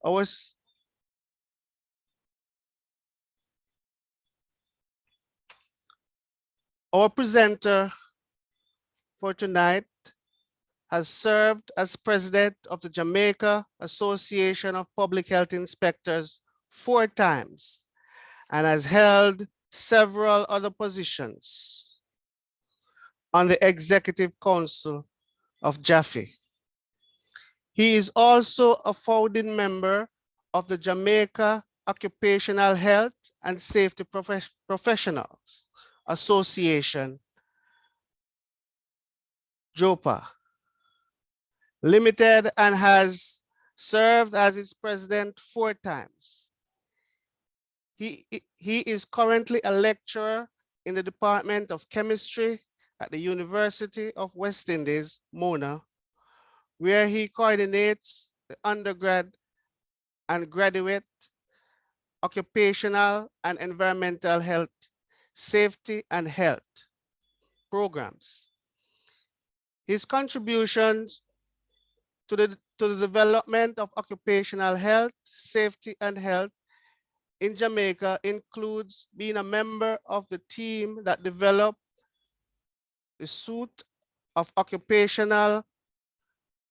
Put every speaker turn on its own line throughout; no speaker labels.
Our, our presenter for tonight has served as president of the Jamaica Association of Public Health Inspectors 4 times and has held several other positions on the Executive Council of JAPHI. He is also a founding member of the Jamaica Occupational Health and Safety Professionals Association, JAPHI Limited, and has served as its president 4 times. He is currently a lecturer in the Department of Chemistry at the University of West Indies, Mona, where he coordinates the undergrad and graduate occupational and environmental health, safety and health programs. His contributions to the development of occupational health, safety and health in Jamaica includes being a member of the team that developed the suite of occupational,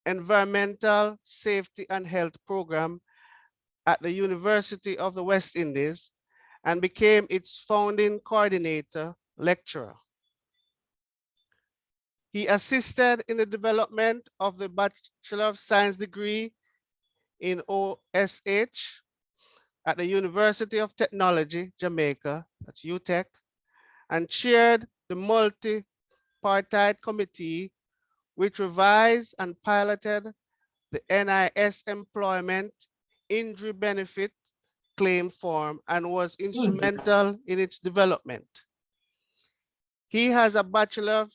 environmental, safety and health program at the University of the West Indies and became its founding coordinator lecturer. He assisted in the development of the Bachelor of Science degree in OSH at the University of Technology, Jamaica, that's UTech, and chaired the multi-partite committee which revised and piloted the NIS employment injury benefit claim form and was instrumental in its development. He has a Bachelor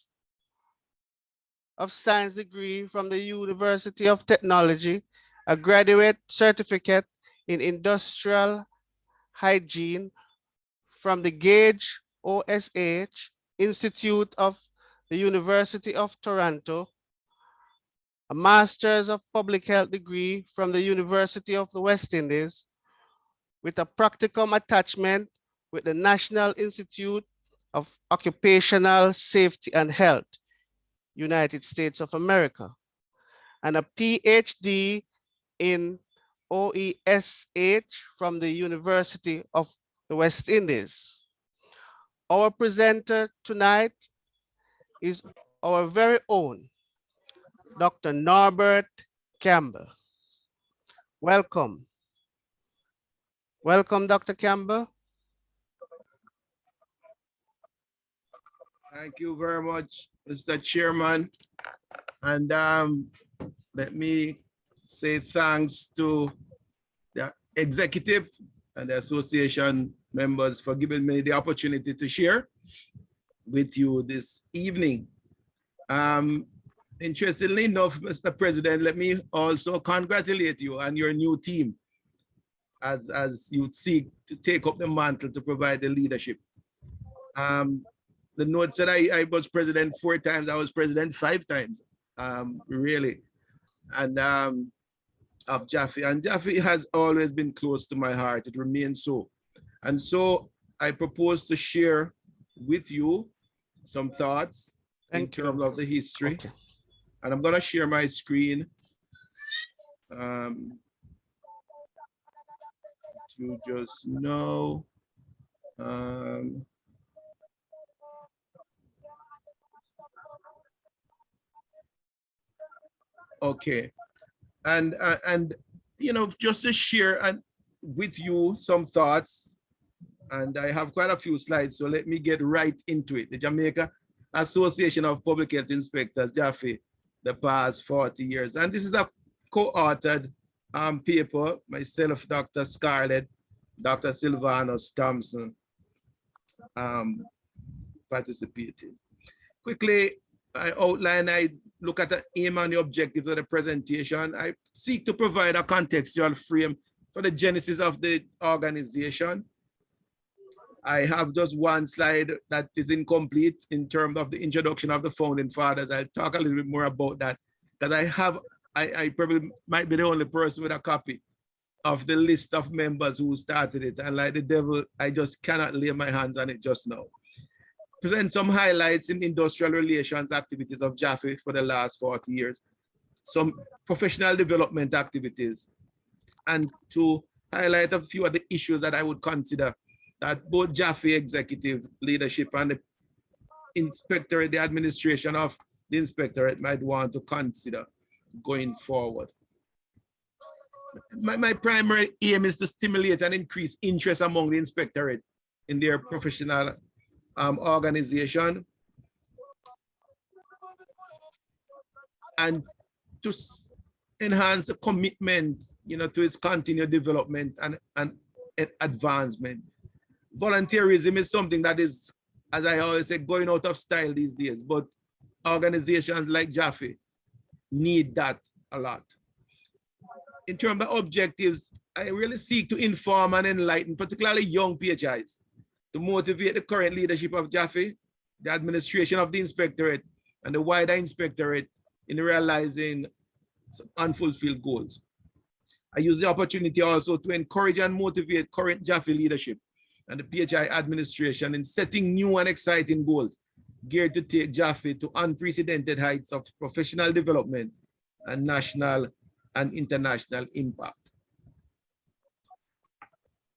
of Science degree from the University of Technology, a graduate certificate in industrial hygiene from the Gage OSH Institute of the University of Toronto, a Master's of Public Health degree from the University of the West Indies with a practicum attachment with the National Institute of Occupational Safety and Health, United States of America, and a PhD in OESH from the University of the West Indies. Our presenter tonight is our very own Dr. Norbert Campbell. Welcome. Welcome, Dr. Campbell.
Thank you very much, Mr. Chairman. And let me say thanks to the executive and the association members for giving me the opportunity to share with you this evening. Interestingly enough, Mr. President, let me also congratulate you and your new team as you seek to take up the mantle to provide the leadership. The note said I was president 4 times, I was president 5 times, really, and of JAPHI. And JAPHI has always been close to my heart, it remains so. And so I propose to share with you some thoughts in terms of the history. Okay. And I'm gonna share my screen. You just know. Okay, and you know, just to share with you some thoughts, and I have quite a few slides, so let me get right into it. The Jamaica Association of Public Health Inspectors, JAPHI, the past 40 years, and this is a co-authored paper, myself, Dr. Scarlett, Dr. Sylvanus Thompson participated. Quickly, I look at the aim and the objectives of the presentation. I seek to provide a contextual frame for the genesis of the organization. I have just one slide that is incomplete in terms of the introduction of the founding fathers. I'll talk a little bit more about that because I probably might be the only person with a copy of the list of members who started it. And like the devil, I just cannot lay my hands on it just now. Present some highlights in industrial relations activities of JAPHI for the last 40 years, some professional development activities, and to highlight a few of the issues that I would consider that both JAPHI executive leadership and the inspectorate, the administration of the inspectorate might want to consider going forward. My primary aim is to stimulate and increase interest among the inspectorate in their professional organization, and to enhance the commitment, to its continued development and advancement. Volunteerism is something that is, as I always say, going out of style these days, but organizations like JAPHI need that a lot. In terms of objectives, I really seek to inform and enlighten, particularly young PHIs, to motivate the current leadership of JAPHI, the administration of the inspectorate, and the wider inspectorate in realizing unfulfilled goals. I use the opportunity also to encourage and motivate current JAPHI leadership and the PHI administration in setting new and exciting goals geared to take JAPHI to unprecedented heights of professional development and national and international impact.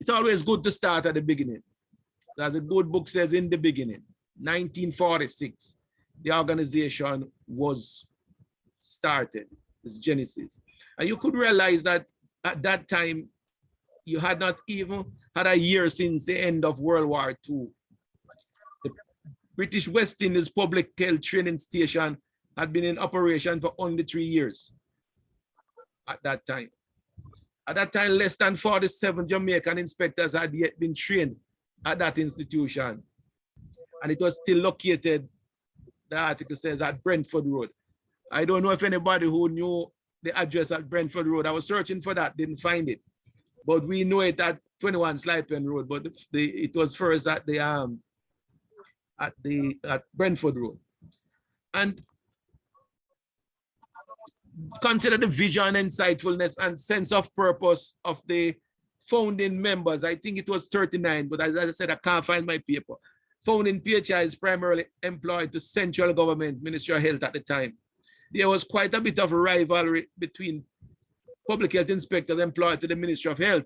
It's always good to start at the beginning. As a good book says, in the beginning, 1946, the organization was started, its genesis. And you could realize that at that time, you had not even had a year since the end of World War II. The British West Indies Public Health Training Station had been in operation for only 3 years at that time. At that time, less than 47 Jamaican inspectors had yet been trained at that institution. And it was still located, the article says, at Brentford Road. I don't know if anybody who knew the address at Brentford Road. I was searching for that, didn't find it. But we know it at 21 Slipen Road, but it was first at Brentford Road. And consider the vision, insightfulness, and sense of purpose of the founding members. I think it was 39, but as I said, I can't find my paper. Founding PHI is primarily employed to central government, Ministry of Health at the time. There was quite a bit of a rivalry between public health inspectors employed to the Ministry of Health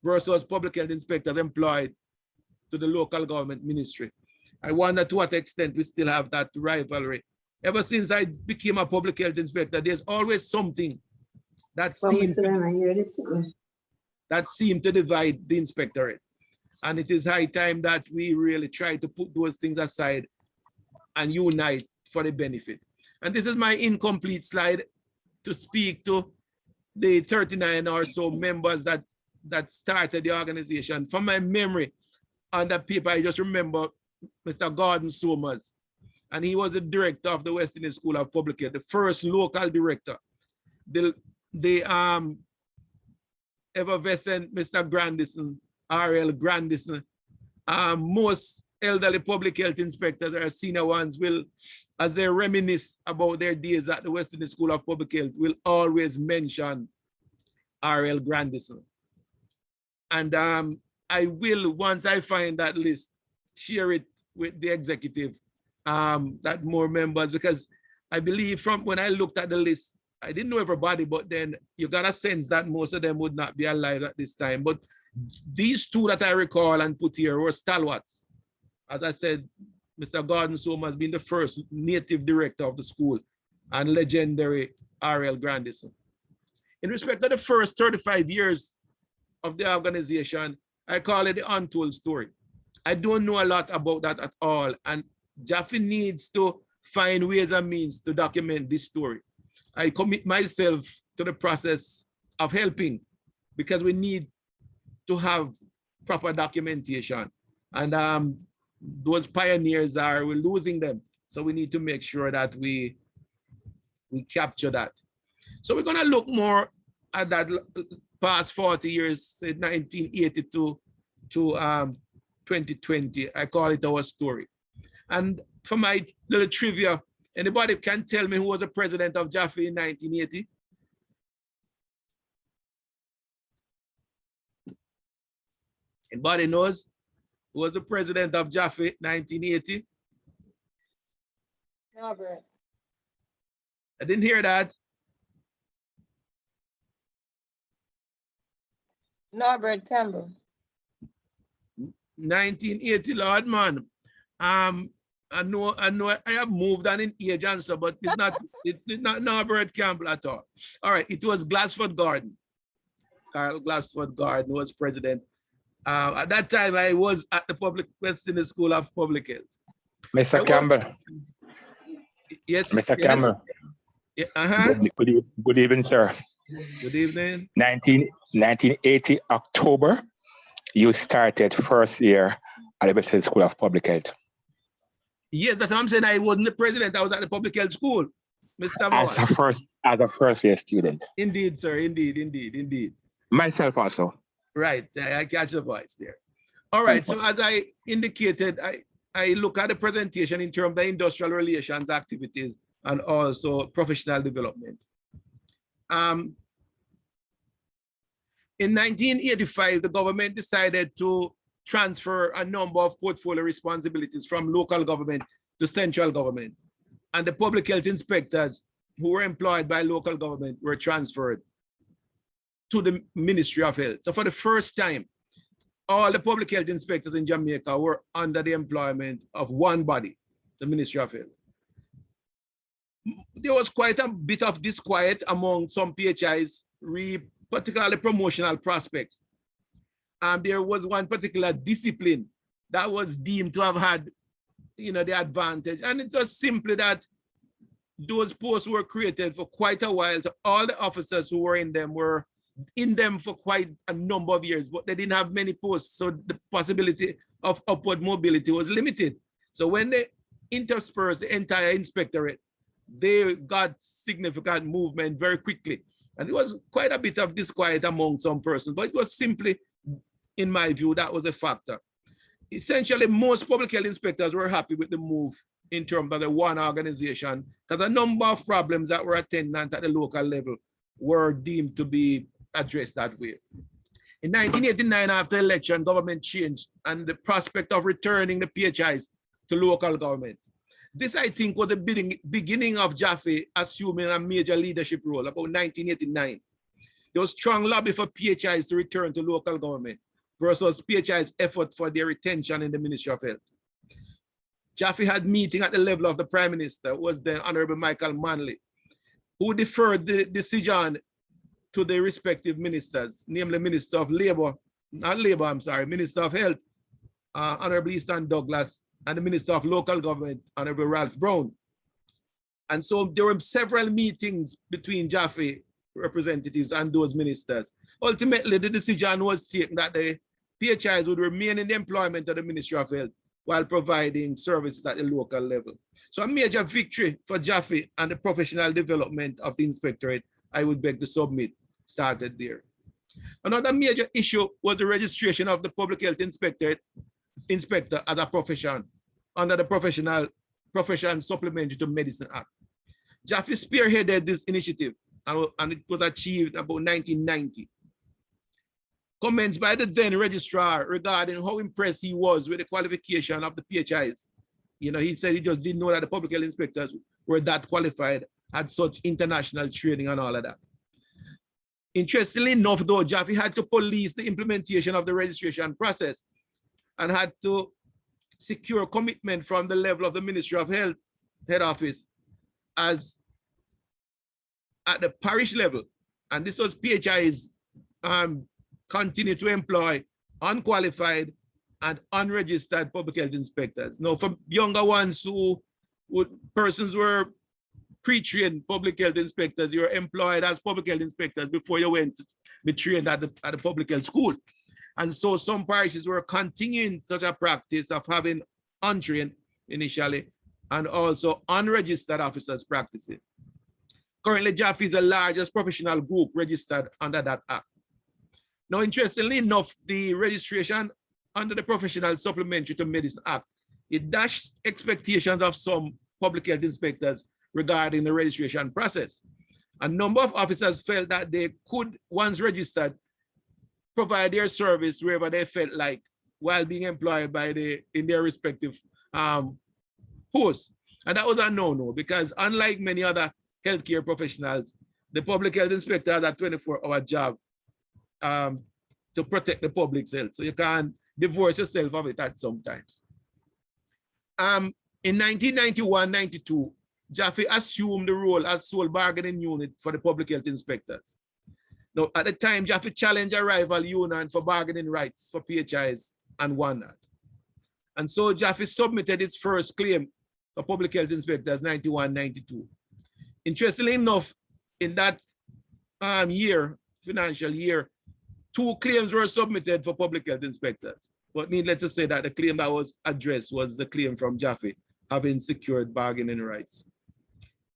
versus public health inspectors employed to the local government ministry. I wonder to what extent we still have that rivalry. Ever since I became a public health inspector, there's always something that seemed to divide the inspectorate. And it is high time that we really try to put those things aside and unite for the benefit. And this is my incomplete slide to speak to the 39 or so members that started the organization. From my memory, on that paper, I just remember Mr. Gordon Somers, and he was the director of the West Indian School of Public Health, the first local director. The effervescent Mr. Grandison, R.L. Grandison. Most elderly public health inspectors, or senior ones, will, as they reminisce about their days at the West Indian School of Public Health, will always mention R.L. Grandison. And I will, once I find that list, share it with the executive, that more members, because I believe from when I looked at the list, I didn't know everybody, but then you got a sense that most of them would not be alive at this time. But these two that I recall and put here were stalwarts. As I said, Mr. Gordon Somers being the first native director of the school, and legendary R.L. Grandison. In respect to the first 35 years of the organization, I call it the untold story. I don't know a lot about that at all, and JAPHI needs to find ways and means to document this story. I commit myself to the process of helping, because we need to have proper documentation. And those pioneers we're losing them. So we need to make sure that we capture that. So we're gonna look more at that past 40 years, say 1982 to 2020. I call it our story. And for my little trivia, anybody can tell me who was the president of JAPHI in 1980? Anybody knows who was the president of JAPHI 1980?
Norbert.
I didn't hear that.
Norbert Campbell.
1980, Lord man. I know I have moved on in age and so, but it's not Norbert Campbell at all. All right, it was Glassford Gordon. Carl Glassford Gordon was president. At that time, I was at the Western School of Public Health.
Mr. Campbell.
Yes.
Mr.
Yes.
Campbell.
Yeah,
Good evening, sir.
Good evening.
1980 October, you started first year at the Western School of Public Health.
Yes, that's what I'm saying. I wasn't the president. I was at the public health school, Mr.
As a first year student.
Indeed, sir. Indeed.
Myself also.
Right. I catch the voice there. All right. So as I indicated, I look at the presentation in terms of the industrial relations activities and also professional development. In 1985, the government decided to transfer a number of portfolio responsibilities from local government to central government. And the public health inspectors who were employed by local government were transferred to the Ministry of Health. So for the first time, all the public health inspectors in Jamaica were under the employment of one body, the Ministry of Health. There was quite a bit of disquiet among some PHIs, particularly promotional prospects. There was one particular discipline that was deemed to have had, the advantage. And it was simply that those posts were created for quite a while. So all the officers who were in them were in them for quite a number of years, but they didn't have many posts. So the possibility of upward mobility was limited. So when they interspersed the entire inspectorate, they got significant movement very quickly. And it was quite a bit of disquiet among some persons, but it was simply, in my view, that was a factor. Essentially, most public health inspectors were happy with the move in terms of the one organization, because a number of problems that were attendant at the local level were deemed to be addressed that way. In 1989, after election, government changed and the prospect of returning the PHIs to local government. This, I think, was the beginning of JAPHI assuming a major leadership role about 1989. There was strong lobby for PHIs to return to local government versus PHI's effort for their retention in the Ministry of Health. JAPHI had meeting at the level of the Prime Minister, who was the Honorable Michael Manley, who deferred the decision to the respective ministers, namely Minister of Labor, Minister of Health, Honorable Easton Douglas, and the Minister of Local Government, Honorable Ralph Brown. And so there were several meetings between JAPHI representatives and those ministers. Ultimately, the decision was taken that the PHIs would remain in the employment of the Ministry of Health while providing services at the local level. So a major victory for JAPHI and the professional development of the inspectorate, I would beg to submit, started there. Another major issue was the registration of the public health inspector as a profession under the Profession Supplementary to Medicine Act. JAPHI spearheaded this initiative and it was achieved about 1990. Comments by the then registrar regarding how impressed he was with the qualification of the PHIs. He said he just didn't know that the public health inspectors were that qualified, had such international training and all of that. Interestingly enough, though, JAPHI had to police the implementation of the registration process and had to secure commitment from the level of the Ministry of Health head office as at the parish level. And this was PHIs continue to employ unqualified and unregistered public health inspectors. Now, for younger ones persons were pre-trained public health inspectors, you were employed as public health inspectors before you went to be trained at the public health school. And so some parishes were continuing such a practice of having untrained initially and also unregistered officers practicing. Currently, JAPHI is the largest professional group registered under that act. Now, interestingly enough, the registration under the Professional Supplementary to Medicine Act, it dashed expectations of some public health inspectors regarding the registration process. A number of officers felt that they could, once registered, provide their service wherever they felt like while being employed by in their respective posts. And that was a no-no, because unlike many other healthcare professionals, the public health inspector has a 24-hour job to protect the public's health. So you can't divorce yourself of it at sometimes. In 1991-92, JAPHI assumed the role as sole bargaining unit for the public health inspectors. Now, at the time, JAPHI challenged a rival union for bargaining rights for PHIs and won that. And so JAPHI submitted its first claim for public health inspectors, 91-92. Interestingly enough, in that financial year, 2 claims were submitted for public health inspectors. But needless to say that the claim that was addressed was the claim from JAPHI having secured bargaining rights.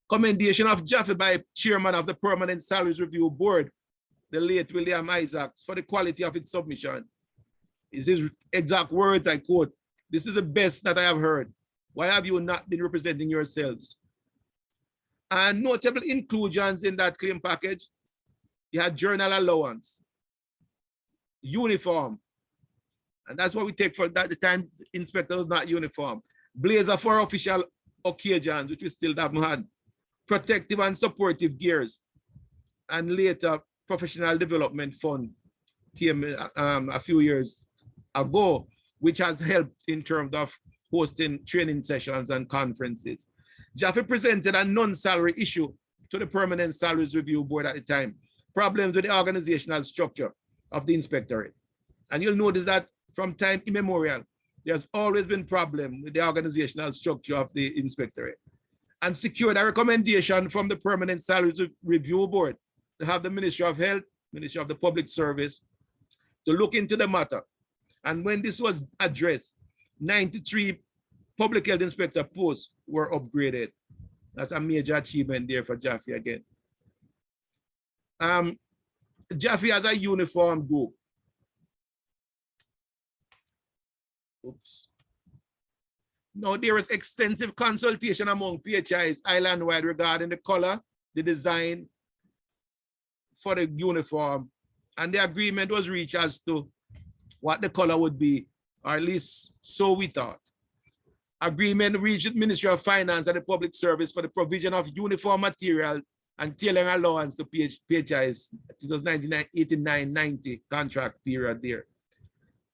Commendation of JAPHI by chairman of the Permanent Salaries Review Board, the late William Isaacs, for the quality of its submission. Is his exact words, I quote, "This is the best that I have heard. Why have you not been representing yourselves?" And notable inclusions in that claim package, you had journal allowance, uniform, and that's what we take for that. The time inspector was not uniform. Blazer for official occasions, which we still haven't had. Protective and supportive gears. And later, professional development fund came a few years ago, which has helped in terms of hosting training sessions and conferences. JAPHI presented a non-salary issue to the Permanent Salaries Review Board at the time. Problems with the organizational structure of the inspectorate. And you'll notice that from time immemorial, there's always been problem with the organizational structure of the inspectorate, and secured a recommendation from the Permanent Salaries Review Board to have the Ministry of Health, Ministry of the Public Service, to look into the matter. And when this was addressed, 93 public health inspector posts were upgraded. That's a major achievement there for JAPHI again. JAPHI has a uniform group. Oops. Now, there was extensive consultation among PHIs island-wide regarding the color, the design for the uniform, and the agreement was reached as to what the color would be, or at least so we thought. Agreement reached with Ministry of Finance and the Public Service for the provision of uniform material and tailoring allowance to PHIs. It was 1989-90 contract period there.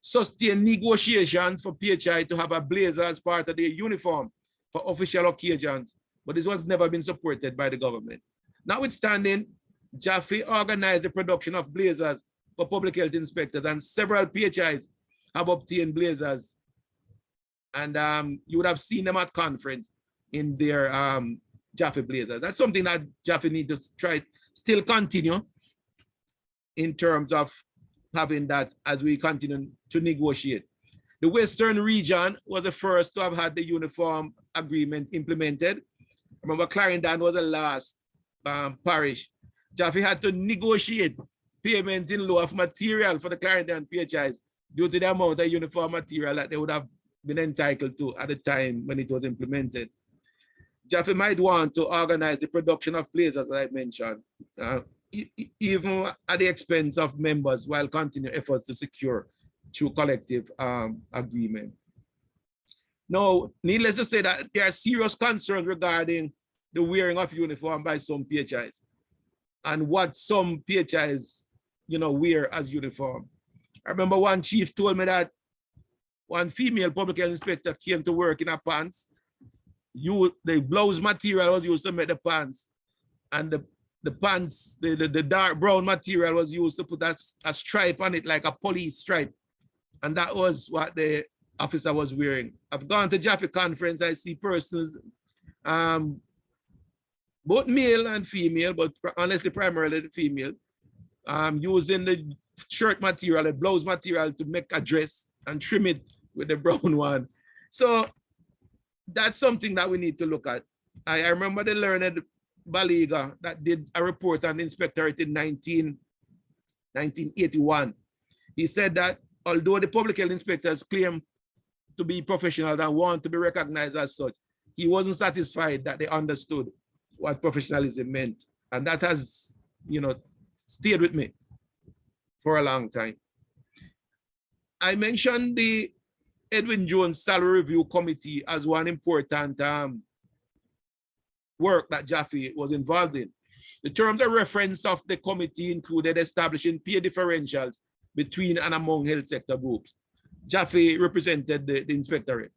Sustained negotiations for PHI to have a blazer as part of their uniform for official occasions, but this was never been supported by the government. Notwithstanding, JAPHI organized the production of blazers for public health inspectors, and several PHIs have obtained blazers. And you would have seen them at conference in their JAPHI blazers. That's something that JAPHI needs to try still continue in terms of having that as we continue to negotiate. The Western region was the first to have had the uniform agreement implemented. Remember, Clarendon was the last parish. JAPHI had to negotiate payment in lieu of material for the Clarendon PHIs due to the amount of uniform material that they would have been entitled to at the time when it was implemented. JAPHI might want to organize the production of blazers, as I mentioned, even at the expense of members, while continuing efforts to secure through collective agreement. Now, needless to say that there are serious concerns regarding the wearing of uniform by some PHIs and what some PHIs, wear as uniform. I remember one chief told me that one female public health inspector came to work in her pants. The blouse material was used to make the pants, and the pants, the dark brown material was used to put a stripe on it, like a police stripe. And that was what the officer was wearing. I've gone to JAPHI conference, I see persons, both male and female, but honestly, primarily the female, using the shirt material, the blouse material to make a dress and trim it with the brown one. So that's something that we need to look at. I remember the learned Baliga that did a report on the inspectorate in 1981. He said that although the public health inspectors claim to be professionals and want to be recognized as such, he wasn't satisfied that they understood what professionalism meant. And that has, stayed with me for a long time. I mentioned the Edwin Jones Salary Review Committee as one important work that JAPHI was involved in. The terms of reference of the committee included establishing pay differentials between and among health sector groups. JAPHI represented the inspectorate.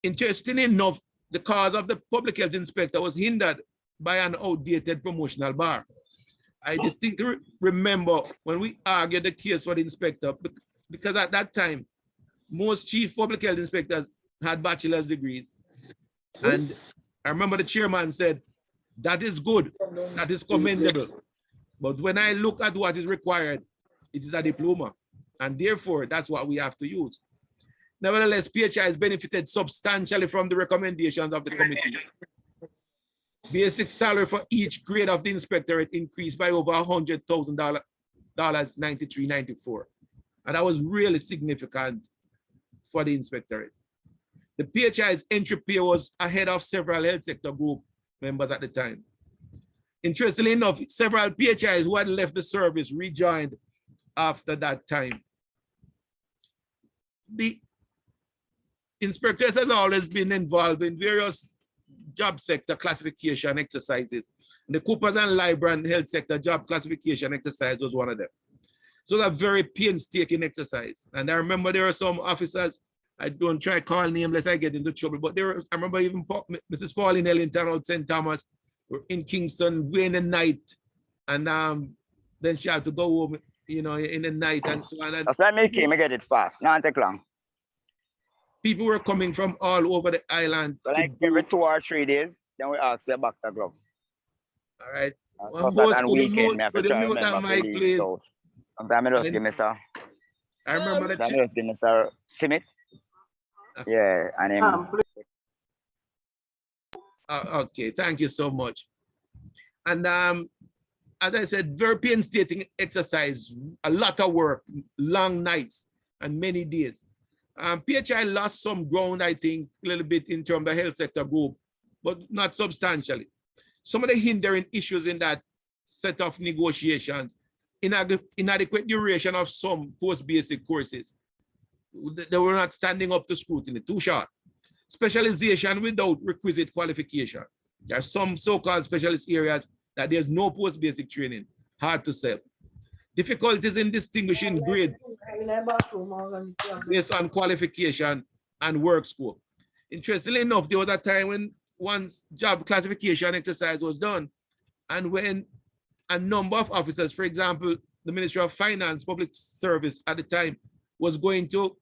Interestingly enough, the cause of the public health inspector was hindered by an outdated promotional bar. I distinctly remember when we argued the case for the inspector, because at that time, most chief public health inspectors had bachelor's degrees. And I remember the chairman said, that is good, that is commendable. But when I look at what is required, it is a diploma. And therefore, that's what we have to use. Nevertheless, PHI has benefited substantially from the recommendations of the committee. Basic salary for each grade of the inspectorate increased by over $100,000, 93-94. And that was really significant for the inspectorate. The PHI's entry pay was ahead of several health sector group members at the time. Interestingly enough, several PHIs who had left the service rejoined after that time. The inspectors has always been involved in various job sector classification exercises. The Coopers and Libran health sector job classification exercise was one of them. So it's a very painstaking exercise. And I remember there were some officers, I don't try to call names lest I get into trouble, but there was, I remember even Mrs. Pauline Ellington out St. Thomas in Kingston way in the night. And then she had to go home, you know, in the night and so on.
That's why I came, I get it fast, not take long.
People were coming from all over the island.
So like every 2 or 3 days, then we ask their box of gloves.
All right.
So that weekend, I have to try to remember to leave it out. Sometimes I just give me sir.
I remember that.
Sometimes I just give me sir Simit. Yeah, and him.
Okay, thank you so much. And as I said, very painstaking exercise, a lot of work, long nights and many days. PHI lost some ground, I think, a little bit in terms of the health sector group, but not substantially. Some of the hindering issues in that set of negotiations, inadequate duration of some post-basic courses. They were not standing up to scrutiny, too short. Specialization without requisite qualification. There are some so-called specialist areas that there's no post-basic training, hard to sell. Difficulties in distinguishing grades based on qualification and work scope. Interestingly enough, there was a time when once job classification exercise was done, and when a number of officers, for example, the Ministry of Finance, Public Service at the time, was going to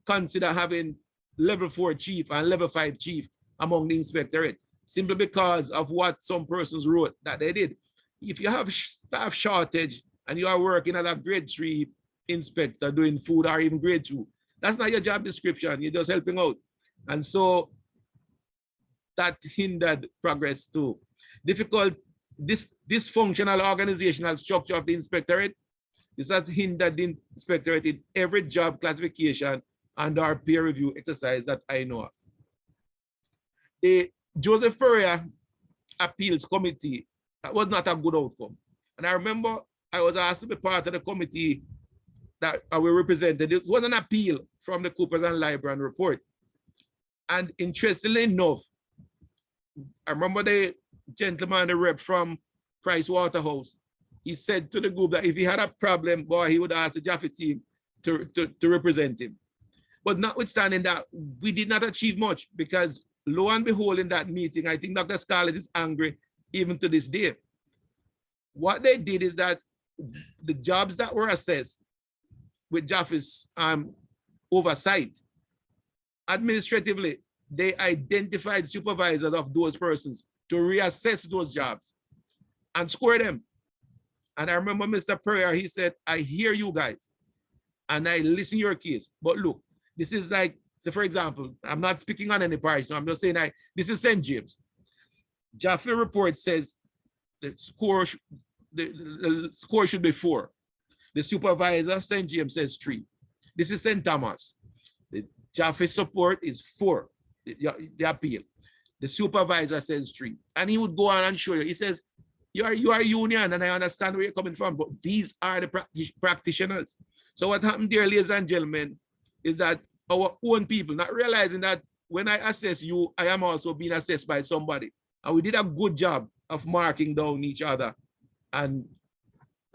consider having level 4 chief and level 5 chief among the inspectorate, simply because of what some persons wrote that they did. If you have staff shortage and you are working as a grade 3 inspector doing food or even grade 2, that's not your job description, you're just helping out. And so that hindered progress too. Dysfunctional organizational structure of the inspectorate, this has hindered the inspectorate in every job classification and our peer review exercise that I know of. The Joseph Pereira Appeals Committee, that was not a good outcome. And I remember I was asked to be part of the committee that we represented. It was an appeal from the Coopers and Libran report. And interestingly enough, I remember the gentleman, the rep from Price Waterhouse, he said to the group that if he had a problem, boy, he would ask the JAPHI team to represent him. But notwithstanding that, we did not achieve much because lo and behold, in that meeting, I think Dr. Scarlett is angry even to this day. What they did is that the jobs that were assessed with JAPHI's oversight, administratively, they identified supervisors of those persons to reassess those jobs and score them. And I remember Mr. Pereira, he said, I hear you guys and I listen to your case. But look, this is like, so for example, I'm not speaking on any parish, so I'm just saying this is St. James. JAPHI report says the score should be 4. The supervisor, St. James, says 3. This is St. Thomas. The JAPHI support is 4, the appeal. The supervisor says 3. And he would go on and show you. He says, you are union, and I understand where you're coming from, but these are the practitioners. So what happened there, ladies and gentlemen, is that our own people, not realizing that when I assess you, I am also being assessed by somebody. And we did a good job of marking down each other. And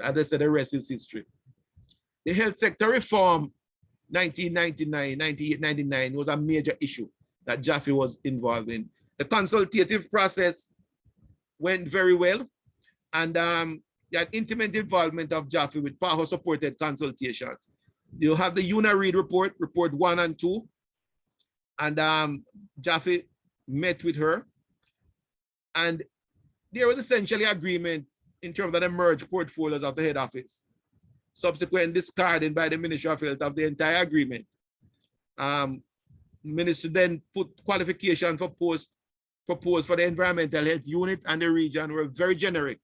as I said, the rest is history. The health sector reform, 1999, 98, 99 was a major issue that JAPHI was involved in. The consultative process went very well. And you had intimate involvement of JAPHI with PAHO-supported consultations. You have the UNA Reid report, report 1 and 2. And JAPHI met with her. And there was essentially agreement in terms of the merged portfolios of the head office. Subsequent discarding by the Ministry of Health of the entire agreement. Minister then put qualification for post proposed for the environmental health unit and the region were very generic,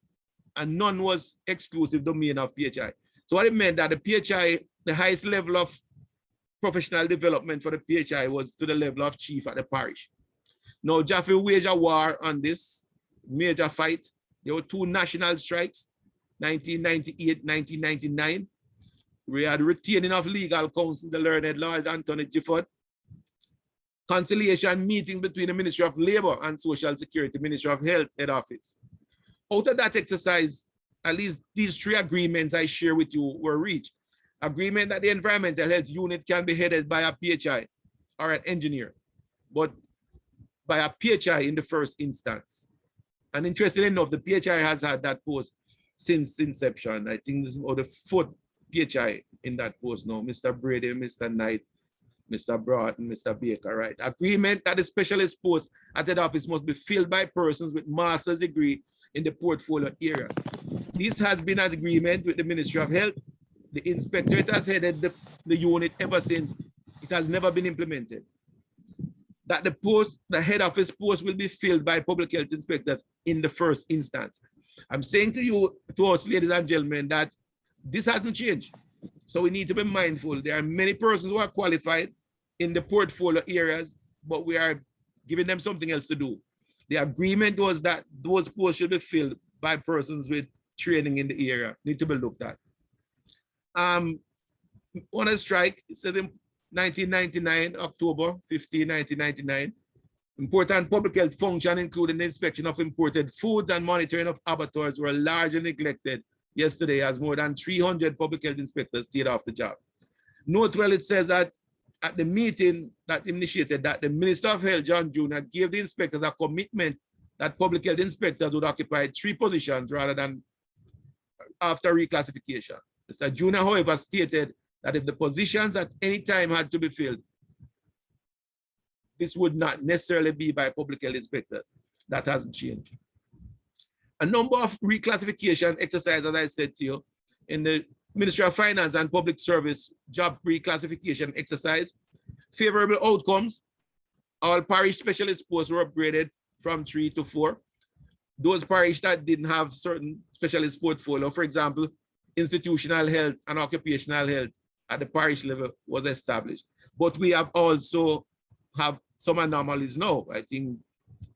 and none was exclusive domain of PHI. So what it meant that the PHI, the highest level of professional development for the PHI was to the level of chief at the parish. Now JAPHI waged a war on this major fight. There were 2 national strikes, 1998, 1999. We had retaining of legal counsel, the learned Lord Anthony Gifford. Conciliation meeting between the Ministry of Labor and Social Security, Ministry of Health head office. Out of that exercise, at least these 3 agreements I share with you were reached. Agreement that the environmental health unit can be headed by a PHI or an engineer, but by a PHI in the first instance. And interestingly enough, the PHI has had that post since inception. I think this is the 4th PHI in that post now. Mr. Brady, Mr. Knight, Mr. Broughton, Mr. Baker, right? Agreement that the specialist post at the office must be filled by persons with master's degree in the portfolio area. This has been an agreement with the Ministry of Health. The inspectorate has headed the unit ever since. It has never been implemented. That the post, the head office post will be filled by public health inspectors in the first instance. I'm saying to you, to us, ladies and gentlemen, that this hasn't changed. So we need to be mindful. There are many persons who are qualified in the portfolio areas, but we are giving them something else to do. The agreement was that those posts should be filled by persons with training in the area. Need to be looked at. On a strike, it says in 1999, October 15, 1999, important public health function, including the inspection of imported foods and monitoring of abattoirs, were largely neglected yesterday as more than 300 public health inspectors stayed off the job. Note well, it says that at the meeting that initiated that, the Minister of Health, John Jr., gave the inspectors a commitment that public health inspectors would occupy 3 positions rather than after reclassification. Mr. Jr., however, stated that if the positions at any time had to be filled, this would not necessarily be by public health inspectors. That hasn't changed. A number of reclassification exercises, as I said to you, in the Ministry of Finance and Public Service job reclassification exercise, favorable outcomes. All parish specialist posts were upgraded from 3 to 4. Those parishes that didn't have certain specialist portfolio, for example, institutional health and occupational health at the parish level was established. But we have also have some anomalies now. I think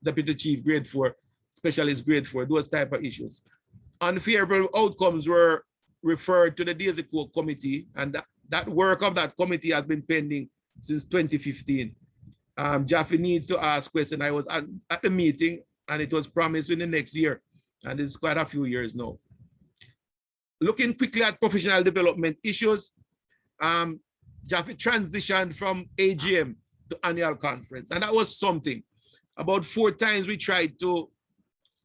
Deputy Chief grade 4, specialist grade 4, those type of issues. Unfavorable outcomes were referred to the Daisy Coke Committee, and that work of that committee has been pending since 2015. JAPHI need to ask questions. I was at the meeting and it was promised in the next year, and it's quite a few years now. Looking quickly at professional development issues, JAPHI transitioned from AGM to annual conference, and that was something. About 4 times we tried to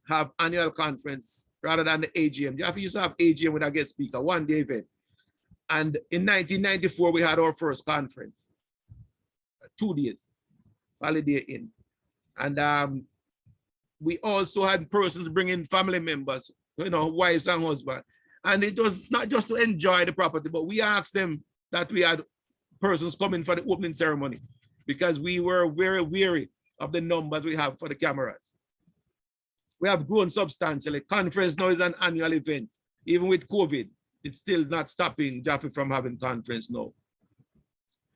have annual conference rather than the AGM. JAPHI used to have AGM with a guest speaker, 1-day event. And in 1994, we had our first conference, 2 days, holiday in. And we also had persons bringing family members, you know, wives and husbands. And it was not just to enjoy the property, but we asked them that we had persons coming for the opening ceremony because we were very weary of the numbers we have for the cameras. We have grown substantially. Conference now is an annual event. Even with COVID, it's still not stopping JAPHI from having conference now.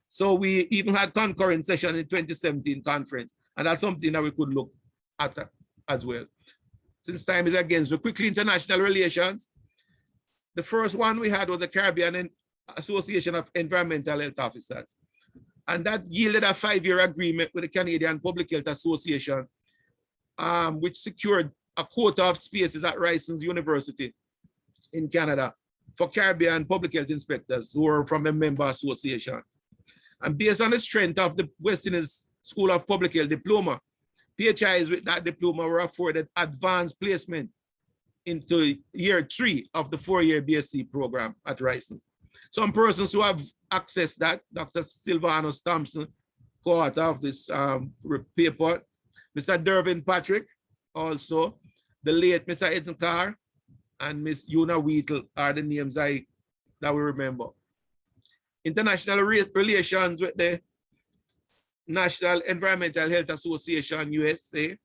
So we even had concurrent session in 2017 conference, and that's something that we could look at as well. Since time is against me, quickly international relations. The first one we had was the Caribbean and Association of Environmental Health Officers. And that yielded a 5-year agreement with the Canadian Public Health Association, which secured a quota of spaces at Ryerson University in Canada for Caribbean public health inspectors who are from the member association. And based on the strength of the West Indies School of Public Health diploma, PHIs with that diploma were afforded advanced placement into year 3 of the 4-year BSc program at Ryerson. Some persons who have accessed that, Dr. Sylvanus Thompson, co-author of this paper, Mr. Dervin Patrick, also, the late Mr. Edson Carr, and Miss Una Wheatle are the names that we remember. International relations with the National Environmental Health Association, USA.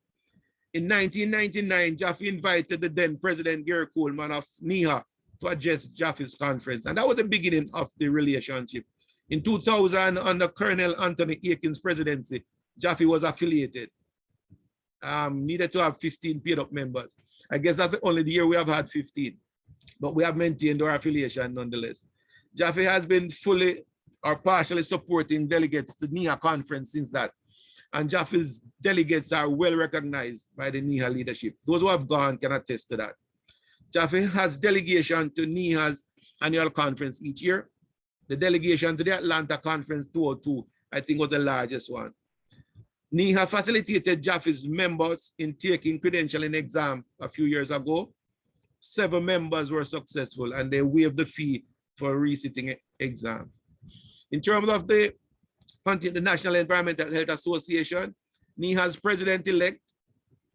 In 1999, JAPHI invited the then President Gary Coleman of NEHA to address JAPHI's conference. And that was the beginning of the relationship. In 2000, under Colonel Anthony Aiken's presidency, JAPHI was affiliated. Needed to have 15 paid up members. I guess that's only the year we have had 15, but we have maintained our affiliation nonetheless. JAPHI has been fully or partially supporting delegates to NEHA conference since that. And JAPHI's delegates are well recognized by the NEHA leadership. Those who have gone can attest to that. JAPHI has delegation to NEHA's annual conference each year. The delegation to the Atlanta conference 2002, I think, was the largest one. NEHA facilitated JAPHI's members in taking credentialing exam a few years ago. 7 members were successful and they waived the fee for resitting exams. In terms of the National Environmental Health Association, NEHA's president-elect,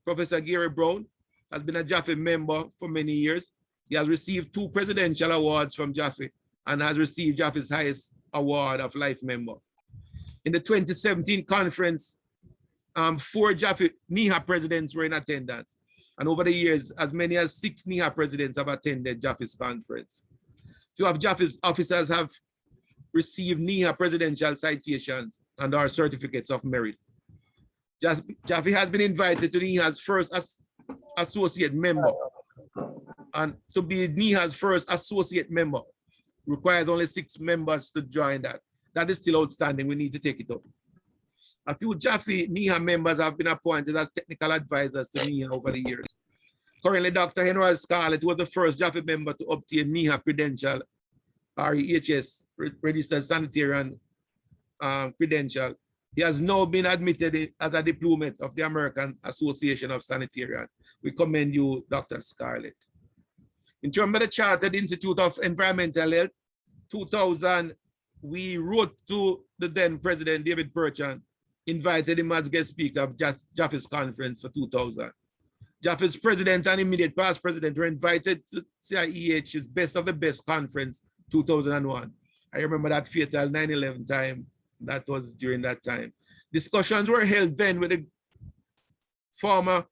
Professor Gary Brown, has been a JAPHI member for many years. He has received 2 presidential awards from JAPHI and has received JAPHI's highest award of life member. In the 2017 conference, 4 JAPHI NEHA presidents were in attendance. And over the years, as many as 6 NEHA presidents have attended JAPHI's conference. Few of JAPHI's officers have received NEHA presidential citations and our certificates of merit. JAPHI has been invited to NEHA's first associate member. And to be NEHA's first associate member requires only 6 members to join that. That is still outstanding. We need to take it up. A few JAPHI NEHA members have been appointed as technical advisors to NEHA over the years. Currently, Dr. Henry Scarlett was the first JAPHI member to obtain NEHA credential, REHS, registered sanitarian credential. He has now been admitted as a diplomate of the American Association of Sanitarians. We commend you, Dr. Scarlett. In terms of the Chartered Institute of Environmental Health, 2000, we wrote to the then President David Perchan, invited him as guest speaker of JAPHI's conference for 2000. JAPHI's president and immediate past president were invited to CIEH's Best of the Best conference 2001. I remember that fatal 9/11 time. That was during that time. Discussions were held then with the former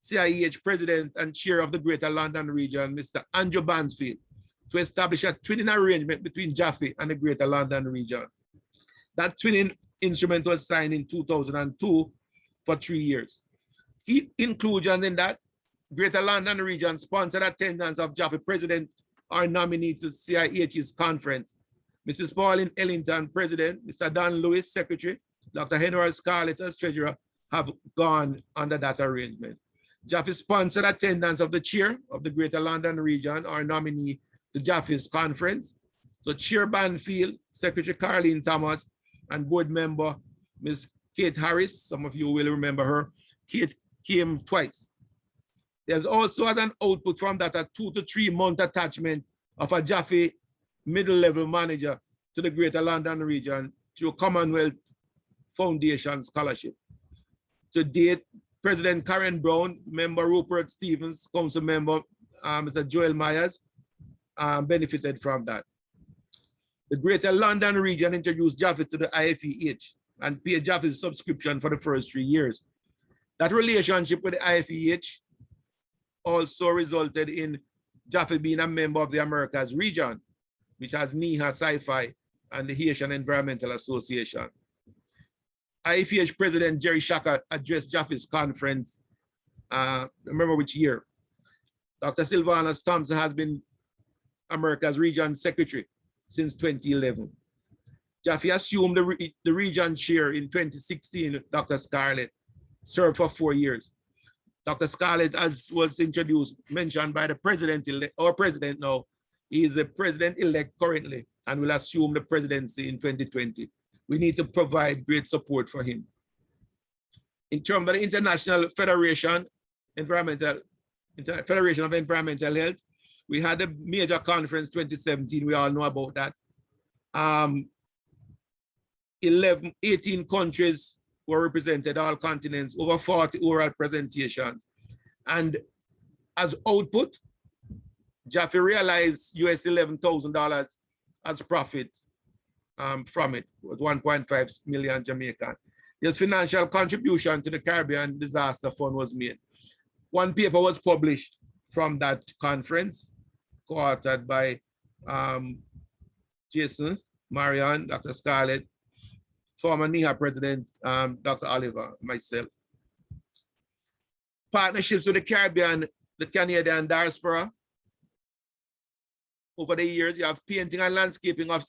CIEH president and chair of the Greater London region, Mr. Andrew Bansfield, to establish a twinning arrangement between JAPHI and the Greater London region. That twinning instrument was signed in 2002 for 3 years. Key inclusion in that, Greater London region sponsored attendance of JAPHI president or nominee to CIH's conference, Mrs. Pauline Ellington, president, Mr. Don Lewis, secretary, Dr. Henry Scarlett as treasurer have gone under that arrangement. JAPHI sponsored attendance of the chair of the Greater London region or nominee to JAPHI's conference. So Chair Banfield, Secretary Caroline Thomas, and board member Ms. Kate Harris, some of you will remember her, Kate came twice. There's also as an output from that a 2 to 3 month attachment of a JAPHI middle level manager to the Greater London region through Commonwealth Foundation Scholarship. To date, President Karen Brown, member Rupert Stevens, council member Mr. Joel Myers benefited from that. The Greater London region introduced JAPHI to the IFEH and paid JAPHI's subscription for the first 3 years. That relationship with the IFEH also resulted in JAPHI being a member of the Americas region, which has NEHA, Sci-Fi, and the Haitian Environmental Association. IFEH President Jerry Shaka addressed JAPHI's conference, remember which year. Dr. Sylvanus Thompson has been America's region secretary since 2011. JAPHI assumed the region chair in 2016. Dr. Scarlett served for 4 years. Dr. Scarlett, as was introduced, mentioned by the president, our president now, he is the president-elect currently and will assume the presidency in 2020. We need to provide great support for him. In terms of the International Federation of Environmental Health, we had a major conference 2017. We all know about that. 18 countries were represented, all continents, over 40 oral presentations. And as output, JAPHI realized US $11,000 as profit from it, with 1.5 million Jamaican. This financial contribution to the Caribbean Disaster Fund was made. One paper was published from that conference, co-authored by Jason, Marion, Dr. Scarlett, former NIHA president, Dr. Oliver, myself. Partnerships with the Caribbean, the Canadian diaspora. Over the years, you have painting and landscaping of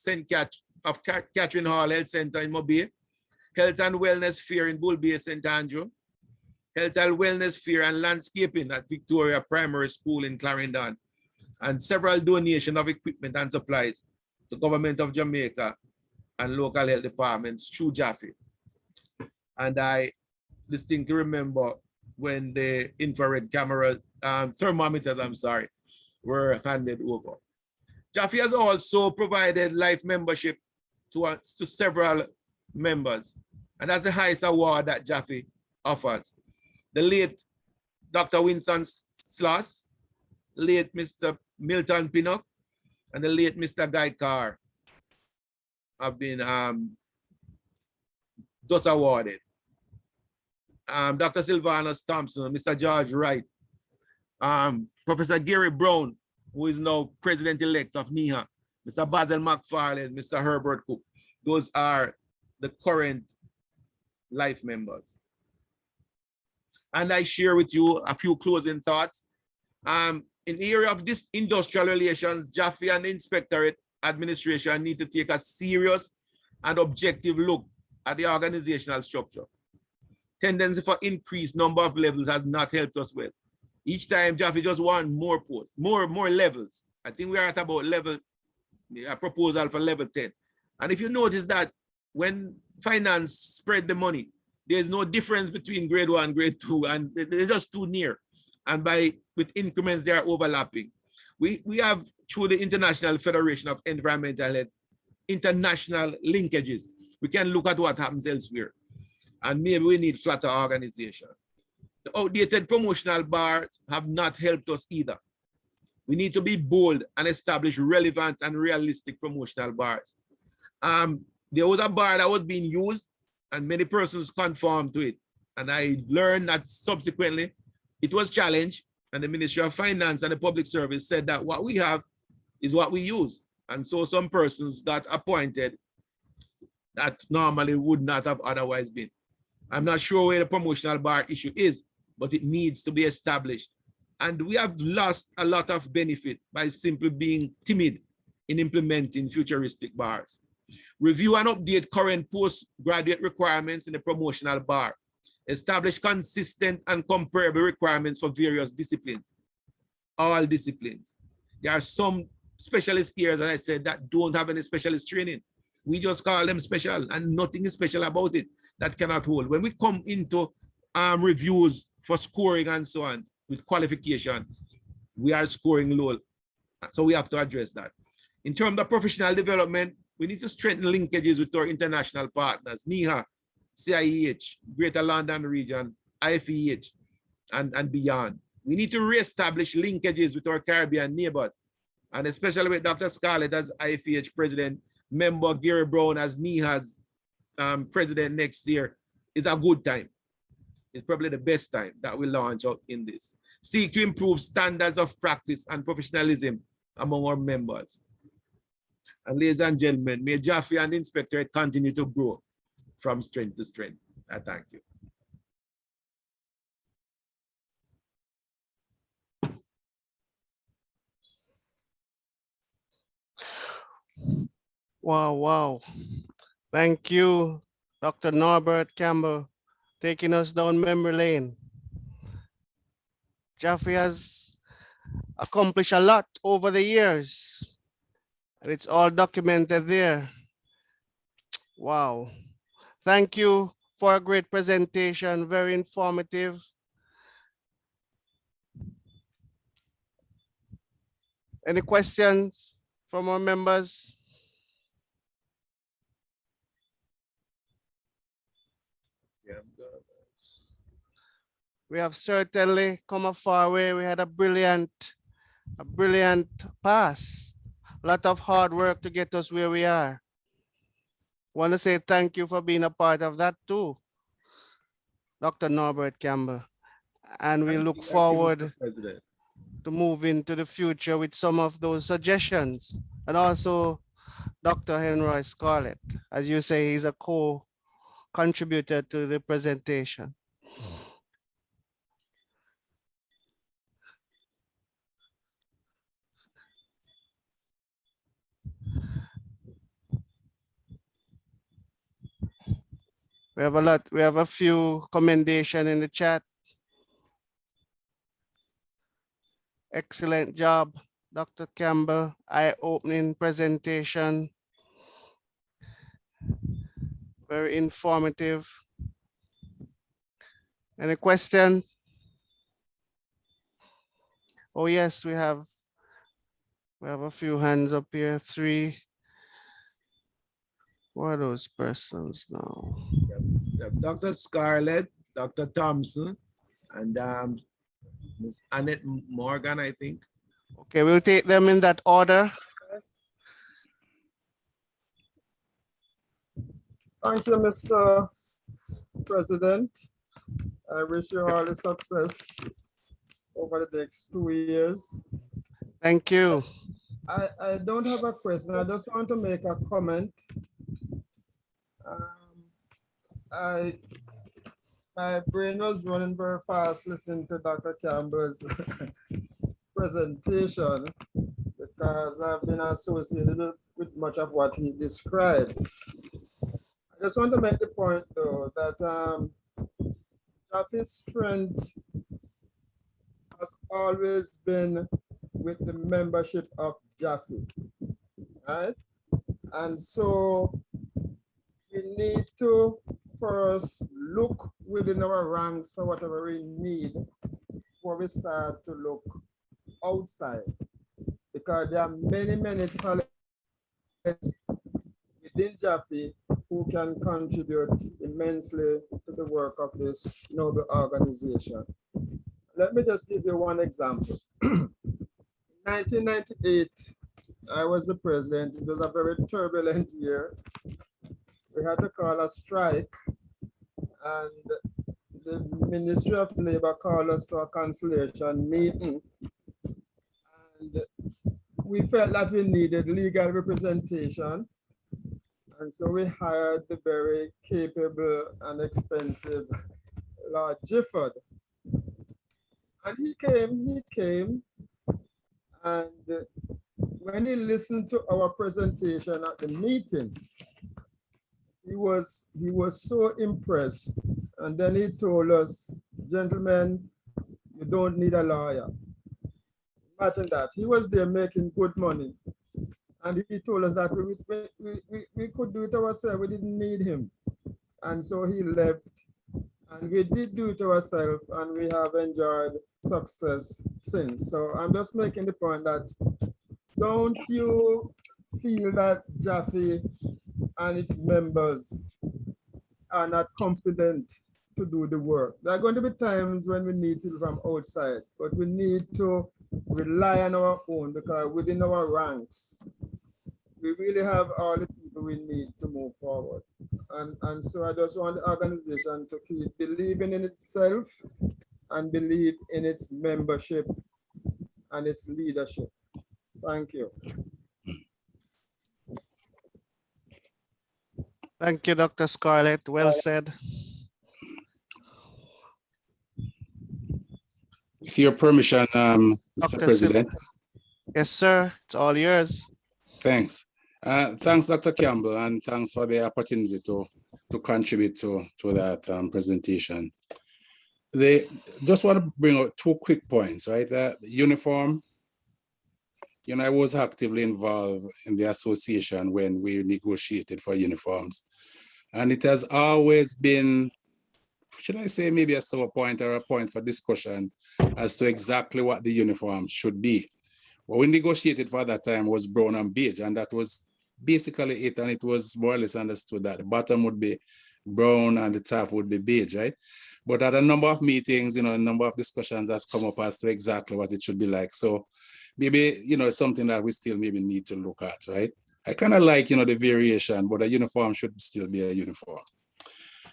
Catherine Hall Health Center in Mobile, Health and Wellness Fair in Bull Bay, St. Andrew, Health and Wellness Fair and Landscaping at Victoria Primary School in Clarendon, and several donations of equipment and supplies to the government of Jamaica and local health departments through JAPHI. And I distinctly remember when the infrared camera, thermometers, were handed over. JAPHI has also provided life membership to several members, and that's the highest award that JAPHI offers. The late Dr. Winston Sloss, late Mr. Milton Pinnock, and the late Mr. Guy Carr have been thus awarded. Dr. Sylvanus Thompson, Mr. George Wright, Professor Gary Brown, who is now president-elect of NIHA, Mr. Basil McFarlane, Mr. Herbert Cook. Those are the current life members. And I share with you a few closing thoughts. In the area of this industrial relations, JAPHI and the Inspectorate Administration need to take a serious and objective look at the organizational structure. Tendency for increased number of levels has not helped us well. Each time JAPHI just want more posts, more levels. I think we are at about a proposal for level 10. And if you notice that when finance spread the money, there's no difference between grade 1, grade 2, and they're just too near. And with increments, they are overlapping. We have, through the International Federation of Environmental Health, international linkages. We can look at what happens elsewhere. And maybe we need flatter organization. The outdated promotional bars have not helped us either. We need to be bold and establish relevant and realistic promotional bars. There was a bar that was being used and many persons conformed to it. And I learned that subsequently it was challenged, and the Ministry of Finance and the Public Service said that what we have is what we use. And so some persons got appointed that normally would not have otherwise been. I'm not sure where the promotional bar issue is, but it needs to be established. And we have lost a lot of benefit by simply being timid in implementing futuristic bars. Review and update current postgraduate requirements in the promotional bar. Establish consistent and comparable requirements for various disciplines, all disciplines. There are some specialist areas, as I said, that don't have any specialist training. We just call them special and nothing is special about it. That cannot hold. When we come into reviews for scoring and so on with qualification, we are scoring low. So we have to address that. In terms of professional development, we need to strengthen linkages with our international partners, NIHA, CIEH, Greater London Region, IFEH, and beyond. We need to reestablish linkages with our Caribbean neighbors, and especially with Dr. Scarlett as IFEH president, member Gary Brown as NIHA's president next year. It's a good time. It's probably the best time that we launch out in this. Seek to improve standards of practice and professionalism among our members. And ladies and gentlemen, may JAPHI and the Inspectorate continue to grow from strength to strength. I thank you.
Wow, wow. Thank you, Dr. Norbert Campbell, taking us down memory lane. JAPHI has accomplished a lot over the years, and it's all documented there. Wow. Thank you for a great presentation, very informative. Any questions from our members?
Yeah.
We have certainly come a far way. We had a brilliant pass. A lot of hard work to get us where we are. Want to say thank you for being a part of that too, Dr. Norbert Campbell. And we look forward to move into the future with some of those suggestions. And also Dr. Henry Scarlett, as you say, he's a co-contributor to the presentation. We have a few commendation in the chat. Excellent job, Dr. Campbell, eye-opening presentation. Very informative. Any questions? Oh yes, we have a few hands up here, 3. What are those persons now?
Dr. Scarlett, Dr. Thompson, and Ms. Annette Morgan, I think.
Okay, we'll take them in that order.
Thank you, Mr. President. I wish you all the success over the next 2 years.
Thank you.
I don't have a question. I just want to make a comment. My brain was running very fast listening to Dr. Campbell's presentation because I've been associated with much of what he described. I just want to make the point though that JAPHI's strength has always been with the membership of JAPHI, right? And so we need to first look within our ranks for whatever we need before we start to look outside, because there are many talents within JAPHI who can contribute immensely to the work of this noble organization. Let me just give you one example. In 1998, I was the president. It was a very turbulent year. We had to call a strike, and the Ministry of Labor called us to a conciliation meeting. And we felt that we needed legal representation. And so we hired the very capable and expensive Lord Gifford. And he came, and when he listened to our presentation at the meeting, he was so impressed. And then he told us, gentlemen, you don't need a lawyer. Imagine that. He was there making good money. And he told us that we could do it ourselves. We didn't need him. And so he left. And we did do it ourselves, and we have enjoyed success since. So I'm just making the point that don't you feel that JAPHI and its members are not confident to do the work? There are going to be times when we need people from outside, but we need to rely on our own, because within our ranks, we really have all the people we need to move forward. And so I just want the organization to keep believing in itself and believe in its membership and its leadership. Thank you.
Thank you, Dr. Scarlett. Well said.
With your permission, Mr.
Dr.
President.
Yes, sir. It's all yours.
Thanks. Thanks, Dr. Campbell, and thanks for the opportunity to contribute to that presentation. They just want to bring out 2 quick points, right? Uniform, I was actively involved in the association when we negotiated for uniforms. And it has always been, should I say, maybe a sore point or a point for discussion as to exactly what the uniform should be. What we negotiated for that time was brown and beige, and that was basically it. And it was more or less understood that the bottom would be brown and the top would be beige, right? But at a number of meetings, a number of discussions has come up as to exactly what it should be like. So maybe, it's something that we still maybe need to look at, right? I kind of like, the variation, but a uniform should still be a uniform.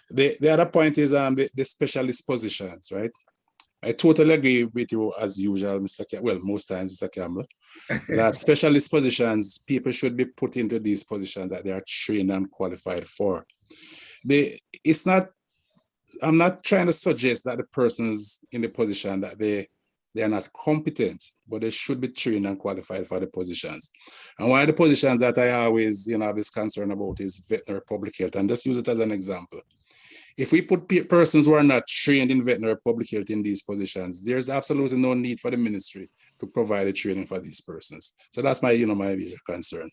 The other point is the specialist positions, right? I totally agree with you as usual, most times, Mr. Campbell, that specialist positions, people should be put into these positions that they are trained and qualified for. I'm not trying to suggest that the persons in the position that they are not competent, but they should be trained and qualified for the positions. And one of the positions that I always, have this concern about is veterinary public health. And just use it as an example. If we put persons who are not trained in veterinary public health in these positions, there's absolutely no need for the ministry to provide the training for these persons. So that's my, my major concern.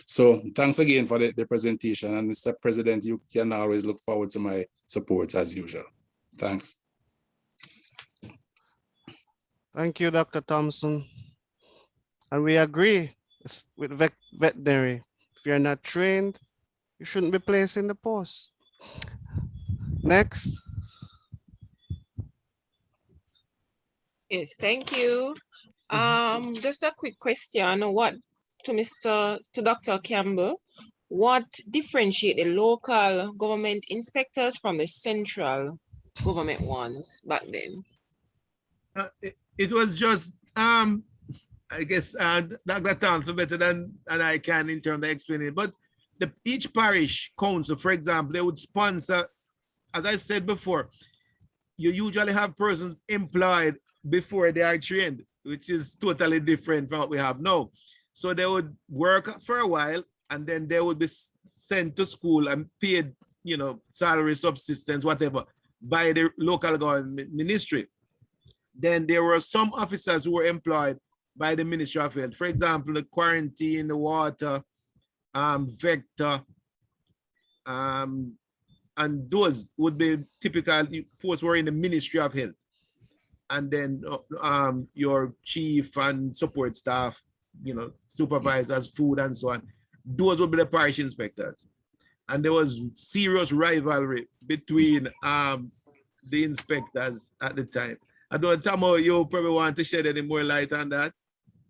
So thanks again for the presentation. And Mr. President, you can always look forward to my support as usual. Thanks.
Thank you, Dr. Thompson. And we agree with veterinary. If you're not trained, you shouldn't be placed in the post. Next.
Yes, thank you. Just a quick question. To Dr. Campbell, what differentiate the local government inspectors from the central government ones back then?
It was just, I guess, Dr. Thompson better than I can in terms of explaining it, but each parish council, for example, they would sponsor, as I said before, you usually have persons employed before they are trained, which is totally different from what we have now. So they would work for a while and then they would be sent to school and paid, salary, subsistence, whatever, by the local government ministry. Then there were some officers who were employed by the Ministry of Health. For example, the quarantine, the water, vector, and those would be typical posts were in the Ministry of Health. And then your chief and support staff, supervisors, food and so on, those would be the parish inspectors. And there was serious rivalry between the inspectors at the time. I don't know, Tomo, you probably want to shed any more light on that?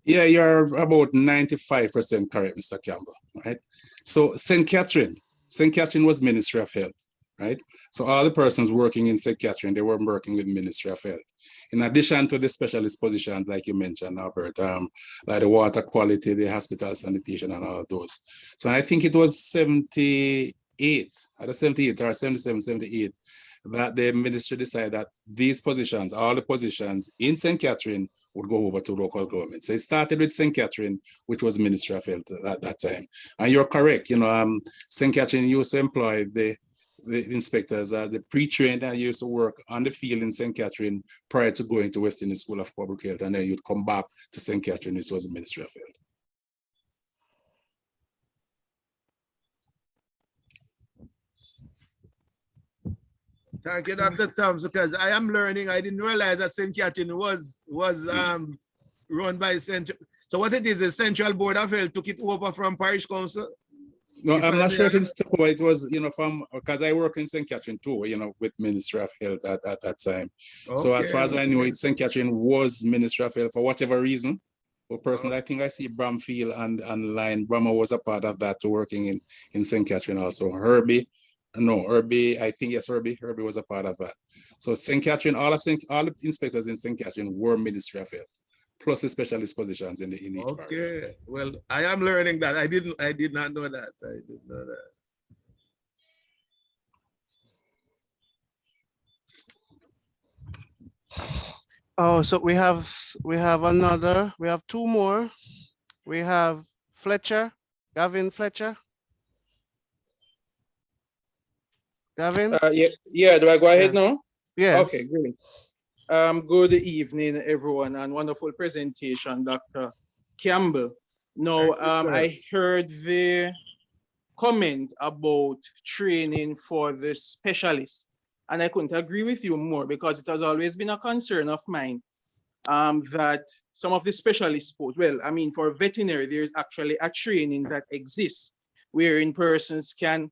Yeah, you're about 95% correct, Mr. Campbell, right? So St. Catherine was Ministry of Health, right? So all the persons working in St. Catherine, they were working with Ministry of Health. In addition to the specialist positions, like you mentioned, Albert, like the water quality, the hospital sanitation, and all of those. So I think it was 78, either 78 or 77, 78, that the ministry decided that these positions, all the positions in St. Catherine would go over to local government. So it started with St. Catherine, which was Ministry of Health at that time. And you're correct, St. Catherine used to employ the inspectors, the pre-trained that used to work on the field in St. Catherine prior to going to West Indies School of Public Health. And then you'd come back to St. Catherine, which was the Ministry of Health.
Thank you, Dr. Thompson, because I am learning. I didn't realize that St. Catherine was run by Central. So what it is, the Central Board of Health took it over from Parish Council?
No, I'm not sure if it's took over. It was, from, because I work in St. Catherine too, with Ministry of Health at that time. Okay. So as far as I know, St. Catherine was Ministry of Health for whatever reason. But personally, I think I see Bramfield and Line. Brahma was a part of that, working in St. Catherine also. Herbie, I think yes, Herbie was a part of that. So St. Catherine, all the inspectors in St. Catherine were Ministry of Health, plus the specialist positions in each part.
Okay, well, I am learning that. I did not know that. I didn't know
that. Oh, so we have two more. We have Fletcher Gavin Fletcher? Gavin?
Yeah, do I go ahead now?
Yes.
Okay, great. Good evening, everyone, and wonderful presentation, Dr. Campbell. Now, I heard the comment about training for the specialists, and I couldn't agree with you more because it has always been a concern of mine that some of the specialist posts, well, I mean, for veterinary, there's actually a training that exists wherein persons can,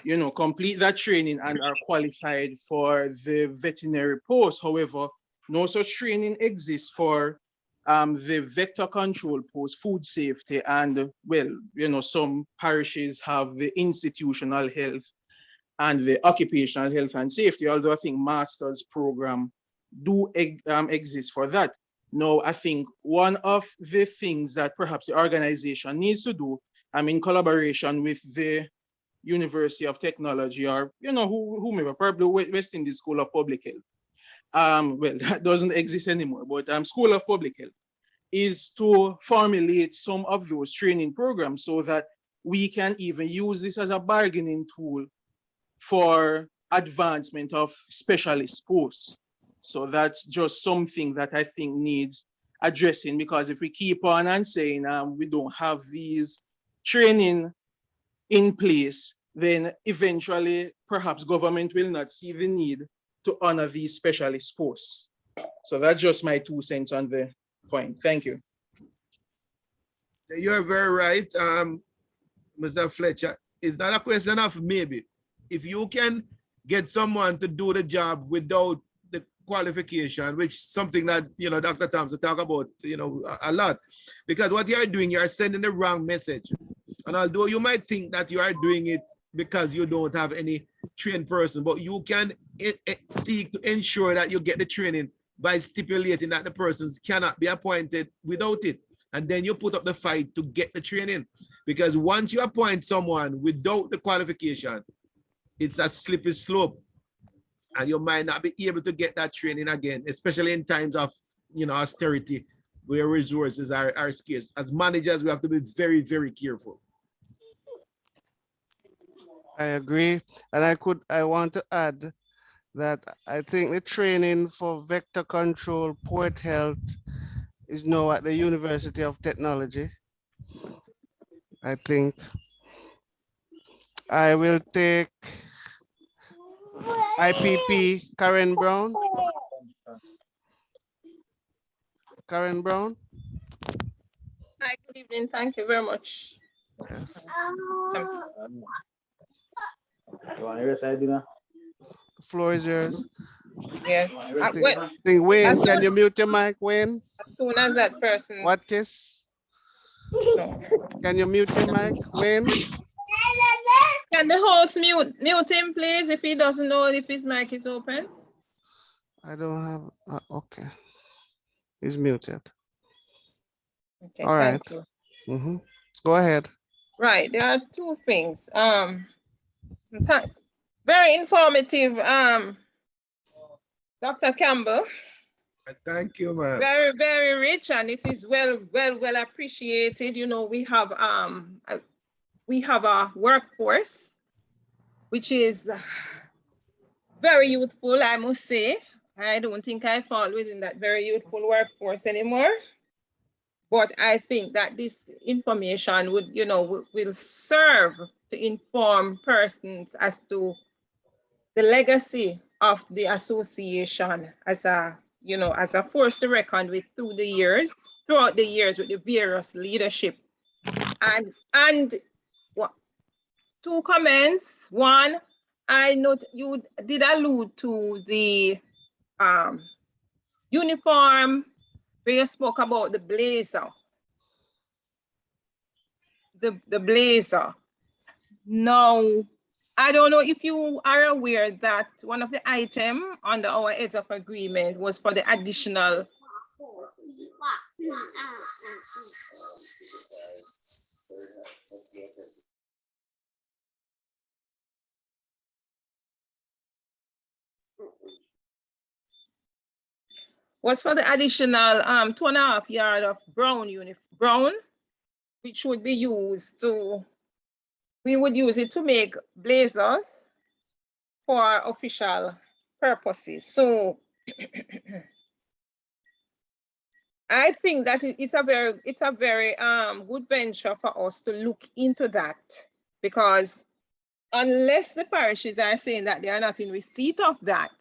you know, complete that training and are qualified for the veterinary post. However, no such training exists for the vector control post, food safety, and well, you know, some parishes have the institutional health and the occupational health and safety, although I think master's program do exist for that. Now, I think one of the things that perhaps the organization needs to do, in collaboration with the University of Technology or, you know, whomever, probably West Indies School of Public Health. Well, that doesn't exist anymore, but School of Public Health is to formulate some of those training programs so that we can even use this as a bargaining tool for advancement of specialist posts. So that's just something that I think needs addressing, because if we keep on and saying we don't have these training in place, then eventually perhaps government will not see the need to honor these specialist posts. So that's just my 2 cents on the point. Thank you.
You're very right, Mr. Fletcher. It's not a question of maybe. If you can get someone to do the job without the qualification, which is something that, you know, Dr. Thompson talk about, you know, a lot, because what you're doing, you're sending the wrong message. And although you might think that you are doing it because you don't have any trained person, but you can seek to ensure that you get the training by stipulating that the persons cannot be appointed without it. And then you put up the fight to get the training. Because once you appoint someone without the qualification, it's a slippery slope. And you might not be able to get that training again, especially in times of, you know, austerity, where resources are scarce. As managers, we have to be very, very careful.
I agree. And I want to add that I think the training for vector control, port health is now at the University of Technology. I think I will take IPP, Karen Brown. Karen Brown.
Hi, good evening. Thank you very much.
Yes. The floor is yours.
Yes.
I think Wayne, can you mute your mic, Wayne?
As soon as that person.
What kiss?
No.
Can you mute your mic, Wayne?
Can the host mute him, please, if he doesn't know if his mic is open?
I don't have, okay. He's muted.
Okay,
all right.
thank you.
Mm-hmm. Go ahead.
Right, there are 2 things. Very informative, Dr. Campbell.
Thank you, ma'am.
Very, very rich, and it is well appreciated. You know, we have a workforce which is very youthful, I must say. I don't think I fall within that very youthful workforce anymore. But I think that this information would, you know, will serve to inform persons as to the legacy of the association as a, you know, as a force to reckon with throughout the years with the various leadership. And what, 2 comments. One, I note you did allude to the uniform where you spoke about the blazer. The blazer. Now, I don't know if you are aware that one of the items under our heads of agreement was for the additional was for the additional 2.5 yards of brown which would be used to, we would use it to make blazers for official purposes. So I think that it's a very good venture for us to look into that, because unless the parishes are saying that they are not in receipt of that,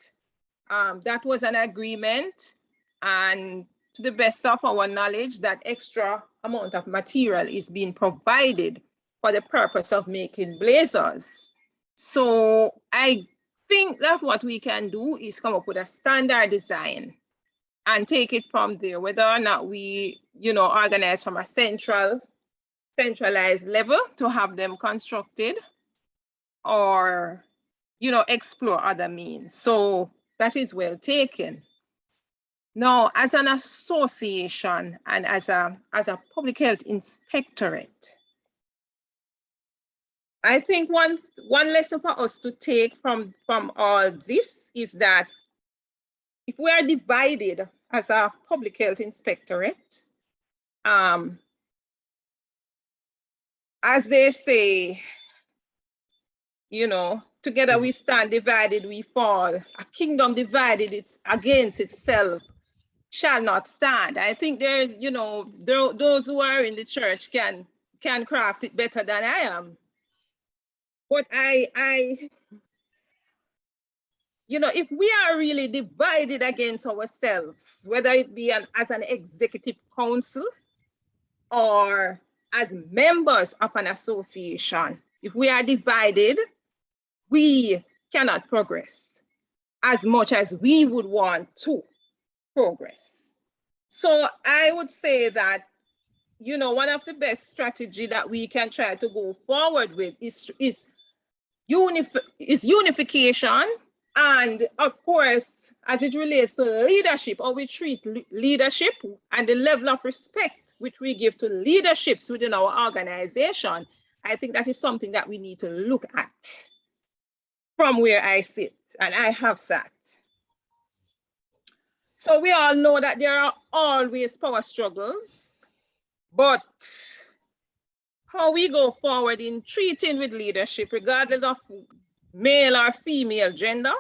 that was an agreement, and to the best of our knowledge, that extra amount of material is being provided for the purpose of making blazers. So I think that what we can do is come up with a standard design and take it from there, whether or not we, organize from a centralized level to have them constructed, or, explore other means. So that is well taken. Now, as an association and as a public health inspectorate, I think one lesson for us to take from all this is that if we are divided as a public health inspectorate, as they say, together we stand, divided we fall. A kingdom divided against itself shall not stand. I think there's, those who are in the church can craft it better than I am. But if we are really divided against ourselves, whether it be as an executive council or as members of an association, if we are divided, we cannot progress as much as we would want to progress. So I would say that, one of the best strategy that we can try to go forward with is unification. And of course, as it relates to leadership, how we treat leadership and the level of respect which we give to leaderships within our organization, I think that is something that we need to look at from where I sit, and I have sat. So we all know that there are always power struggles, but how we go forward in treating with leadership, regardless of male or female gender,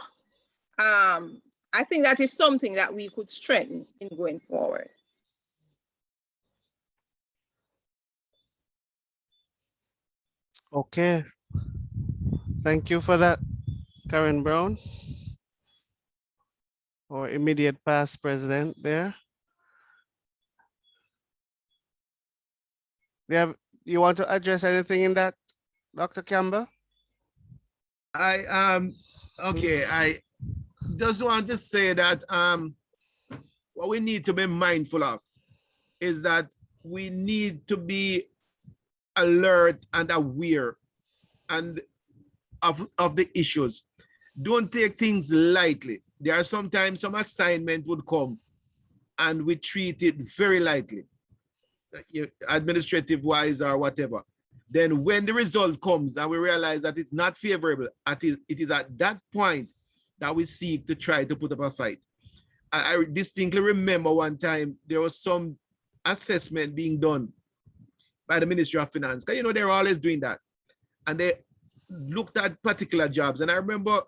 I think that is something that we could strengthen in going forward.
Okay. Thank you for that, Karen Brown, our immediate past president there. You want to address anything in that, Dr. Campbell?
Okay, I just want to say that what we need to be mindful of is that we need to be alert and aware and of the issues. Don't take things lightly. There are sometimes some assignment would come and we treat it very lightly, administrative wise or whatever. Then when the result comes and we realize that it's not favorable, it is at that point that we seek to try to put up a fight. I distinctly remember one time there was some assessment being done by the Ministry of Finance. Because, they're always doing that. And they looked at particular jobs. And I remember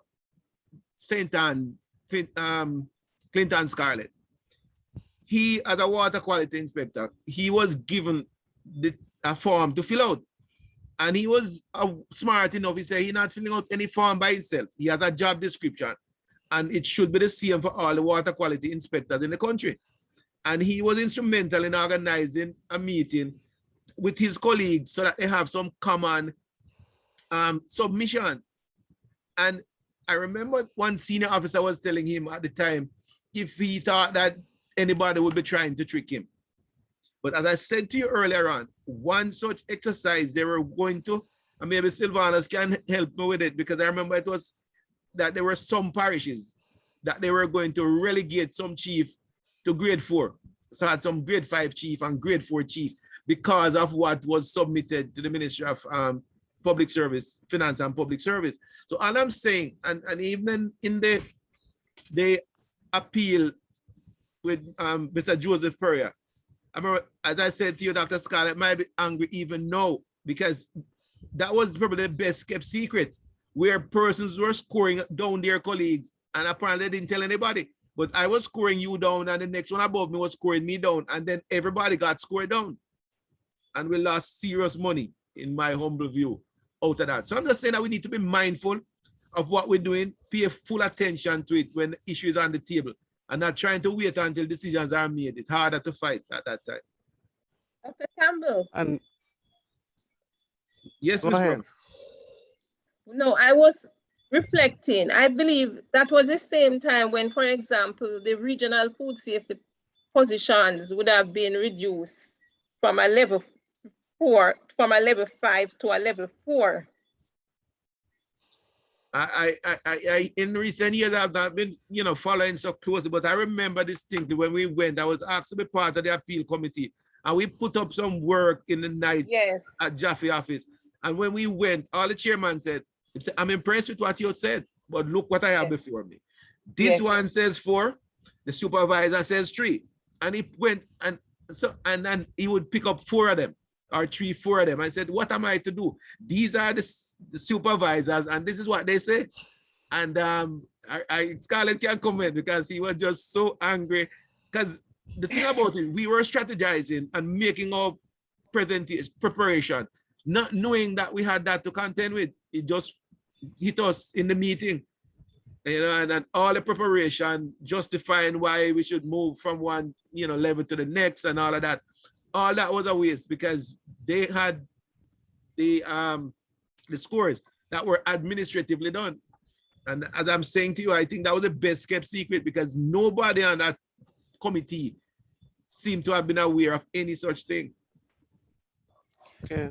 St. Anne, Clinton Scarlett. He, as a water quality inspector, he was given a form to fill out. And he was smart enough. He said he's not filling out any form by himself. He has a job description. And it should be the same for all the water quality inspectors in the country. And he was instrumental in organizing a meeting with his colleagues so that they have some common submission. And I remember one senior officer was telling him at the time if he thought that anybody would be trying to trick him. But as I said to you earlier on, one such exercise they were going to, and maybe Sylvanus can help me with it, because I remember it was that there were some parishes that they were going to relegate some chief to grade 4. So I had some grade 5 chief and grade 4 chief because of what was submitted to the Ministry of Public Service, Finance and Public Service. So all I'm saying, and even in the appeal with Mr. Joseph Perrier, as I said to you, Dr. Scarlett, might be angry even now because that was probably the best kept secret where persons were scoring down their colleagues and apparently they didn't tell anybody. But I was scoring you down and the next one above me was scoring me down and then everybody got scored down. And we lost serious money in my humble view out of that. So I'm just saying that we need to be mindful of what we're doing, pay full attention to it when the issue is on the table and not trying to wait until decisions are made. It's harder to fight at that time.
Dr. Campbell.
And
yes, Ms. Brown.
No, I was reflecting. I believe that was the same time when, for example, the regional food safety positions would have been reduced from a level 4, from a level 5 to a level 4.
I in recent years I've not been, following so closely, but I remember distinctly when we went, I was asked to be part of the appeal committee and we put up some work in the night at JAPHI office. And when we went, all the chairman said, I'm impressed with what you said, but look what I have before me. This one says 4, the supervisor says 3. And he went and then he would pick up 4 of them or 3, 4 of them. I said, what am I to do? These are the supervisors and this is what they say. And Scarlett can comment because he was just so angry. Because the thing about it, we were strategizing and making our preparation, not knowing that we had that to contend with. It just hit us in the meeting, and all the preparation justifying why we should move from one, level to the next and all of that. All that was a waste because they had the scores that were administratively done. And as I'm saying to you, I think that was the best kept secret because nobody on that committee seemed to have been aware of any such thing.
Okay.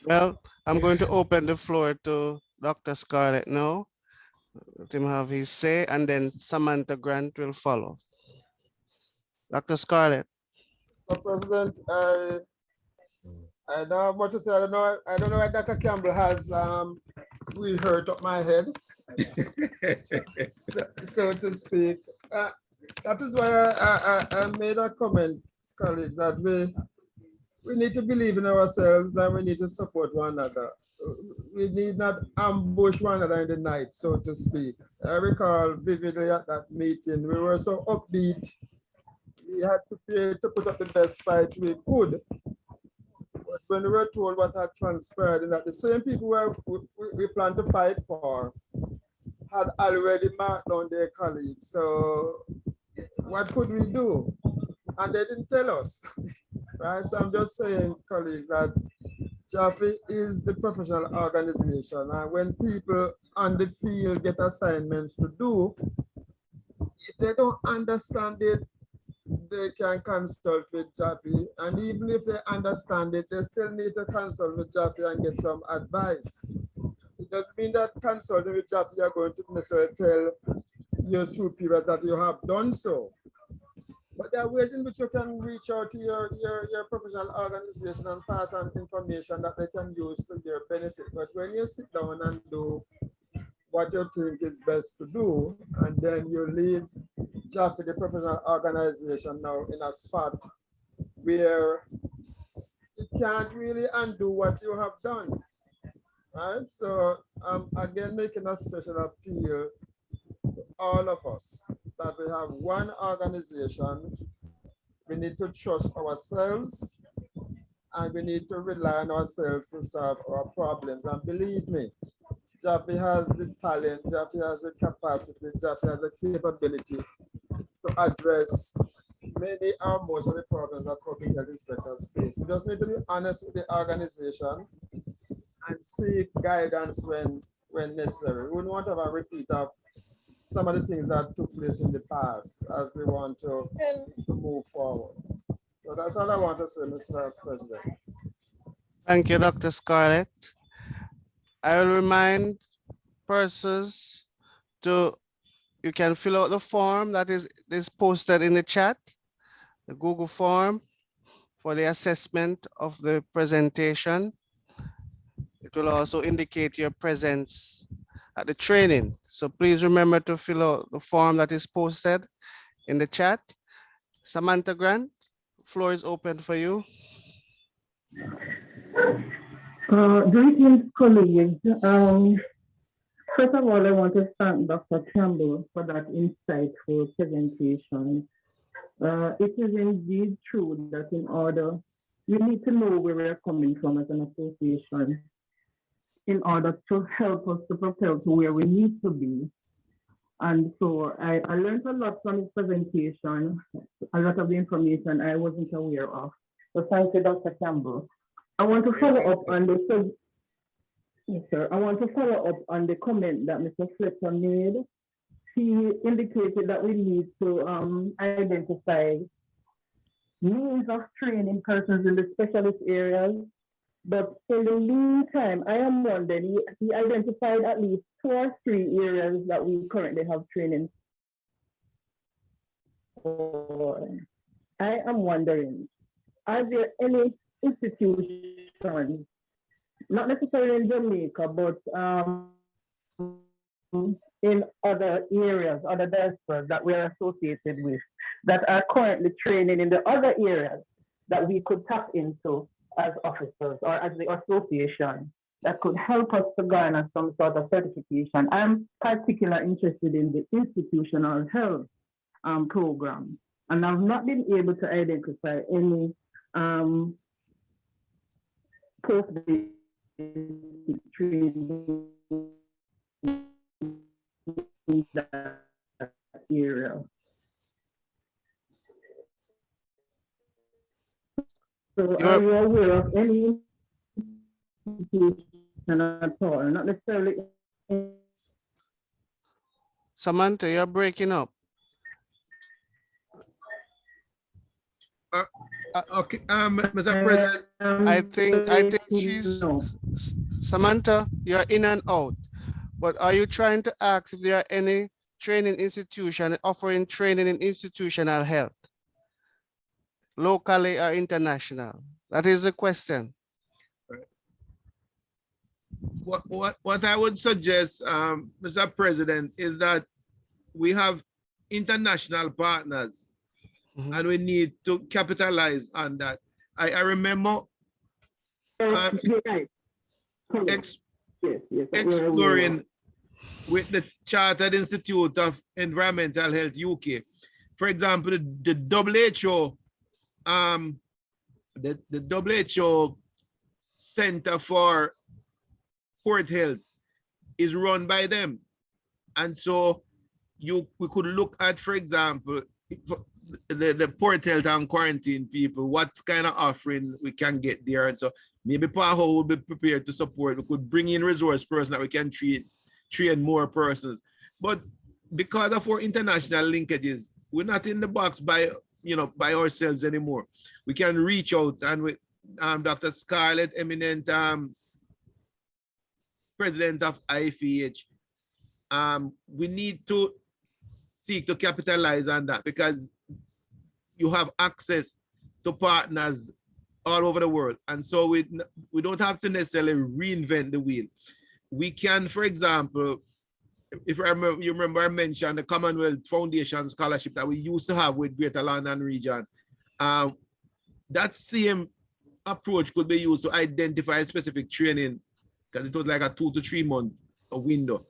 Well, I'm going to open the floor to Dr. Scarlett now. Let him have his say, and then Samantha Grant will follow. Dr. Scarlett.
So, President, I don't have much to say. I don't know why Dr. Campbell has we hurt up my head, so to speak. That is why I made a comment, colleagues, that we need to believe in ourselves and we need to support one another. We need not ambush one another in the night, so to speak. I recall vividly at that meeting, we were so upbeat. We had to put up the best fight we could. But when we were told what had transpired, and that the same people we planned to fight for had already marked down their colleagues. So what could we do? And they didn't tell us. Right? So I'm just saying, colleagues, that JAPHI is the professional organization. And when people on the field get assignments to do, if they don't understand it, they can consult with JAPHI. And even if they understand it, they still need to consult with JAPHI and get some advice. It doesn't mean that consulting with JAPHI, you're going to necessarily tell your superiors that you have done so. But there are ways in which you can reach out to your professional organization and pass on information that they can use to their benefit. But when you sit down and do what you think is best to do, and then you leave JAPHI, the professional organization, now in a spot where it can't really undo what you have done, right? So I'm again making a special appeal to all of us that we have one organization. We need to trust ourselves and we need to rely on ourselves to solve our problems. And believe me, JAPHI has the talent, JAPHI has the capacity, JAPHI has the capability to address many or most of the problems that public health inspectors face. We just need to be honest with the organization and seek guidance when necessary. We don't want to have a repeat of some of the things that took place in the past as we want to move forward. So that's all I want to say, Mr. President.
Thank you, Dr. Scarlett. I will remind persons you can fill out the form that is posted in the chat, the Google form for the assessment of the presentation. It will also indicate your presence at the training. So please remember to fill out the form that is posted in the chat. Samantha Grant, floor is open for you.
Greetings, colleagues. First of all, I want to thank Dr. Campbell for that insightful presentation. It is indeed true that in order, we need to know where we're coming from as an association in order to help us to propel to where we need to be. And so I learned a lot from his presentation, a lot of the information I wasn't aware of. So thank you, Dr. Campbell. I want to follow up on the yes, sir. I want to follow up on the comment that Mr. Fletcher made. He indicated that we need to identify means of training persons in the specialist areas. But in the meantime, I am wondering, he identified at least 2 or 3 areas that we currently have training for. I am wondering, are there any institutions, not necessarily in Jamaica, but in other areas, other diasporas that we are associated with, that are currently training in the other areas that we could tap into as officers or as the association that could help us to garner some sort of certification? I'm particularly interested in the institutional health program, and I've not been able to identify any post-basic training in that area. So are you aware of any institution at all? Not necessarily.
Samantha, you're breaking up.
Okay, Mr. President.
I think she's Samantha, you're in and out. But are you trying to ask if there are any training institution offering training in institutional health, locally or international? That is the question.
What I would suggest, Mr. President, is that we have international partners, and we need to capitalize on that. I remember exploring with the Chartered Institute of Environmental Health UK. For example, the WHO, the WHO Center for Port Health is run by them. And so we could look at, for example, the port health and quarantine people, what kind of offering we can get there. And so maybe PAHO will be prepared to support. We could bring in resource persons that we can train more persons. But because of our international linkages, we're not in the box by ourselves anymore. We can reach out, and with Dr. Scarlett, eminent president of IFEH, we need to seek to capitalize on that, because you have access to partners all over the world. And so we don't have to necessarily reinvent the wheel. We can, for example, if you remember I mentioned the Commonwealth Foundation scholarship that we used to have with Greater London region. That same approach could be used to identify specific training, because it was like a 2 to 3 month window.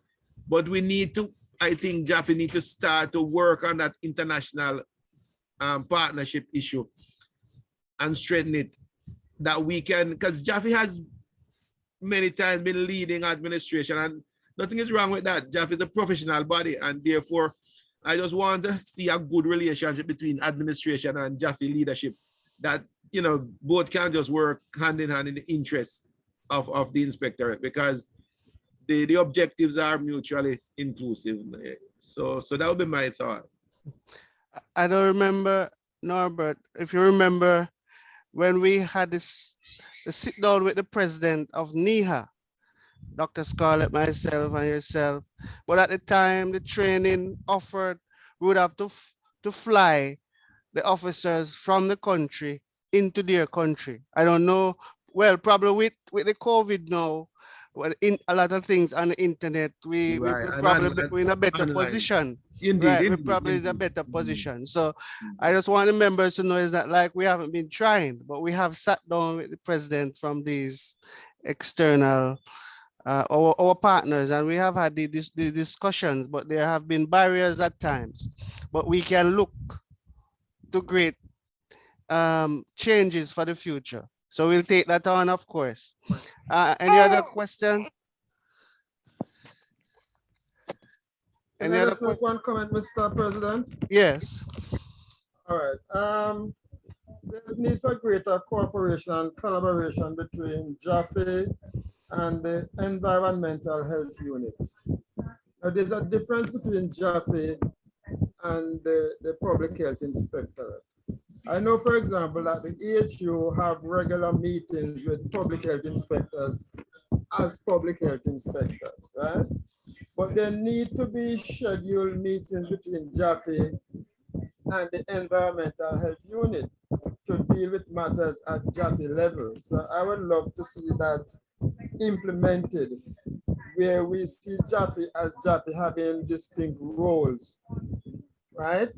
But we need to, I think JAPHI need to start to work on that international partnership issue and strengthen it, that we can, because JAPHI has many times been leading administration, and nothing is wrong with that. JAPHI is a professional body, and therefore I just want to see a good relationship between administration and JAPHI leadership, that both can just work hand in hand in the interests of the inspectorate, because the objectives are mutually inclusive. So that would be my thought.
I don't remember, Norbert, if you remember when we had the sit down with the president of NIHA, Dr. Scarlett, myself, and yourself. But at the time, the training offered, we would have to fly the officers from the country into their country. I don't know, well, probably with the COVID now, in a lot of things on the internet, we probably be in a better position.
Indeed,
right, we're
indeed,
probably in a
indeed.
better position. So I just want the members to know is that like we haven't been trying, but we have sat down with the president from these external our partners, and we have had the discussions, but there have been barriers at times. But we can look to great changes for the future. So we'll take that on, of course. Any other question?
Can I just make one comment, Mr. President?
Yes.
All right. There's need for greater cooperation and collaboration between JAPHI and the Environmental Health Unit. Now, there's a difference between JAPHI and the Public Health Inspectorate. I know, for example, that the EHU have regular meetings with public health inspectors as public health inspectors, right? But there need to be scheduled meetings between JAPHI and the Environmental Health Unit to deal with matters at JAPHI level. So I would love to see that implemented, where we see JAPHI as JAPHI having distinct roles, right?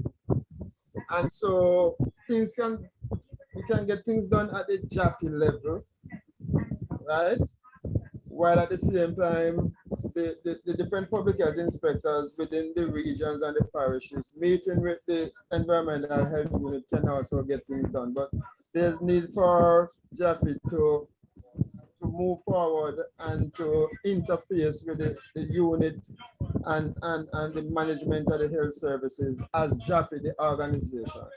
And so we can get things done at the JAPHI level, right? While at the same time, the different public health inspectors within the regions and the parishes meeting with the Environmental Health Unit can also get things done. But there's need for JAPHI to move forward and to interface with the unit and the management of the health services as JAPHI, the organization.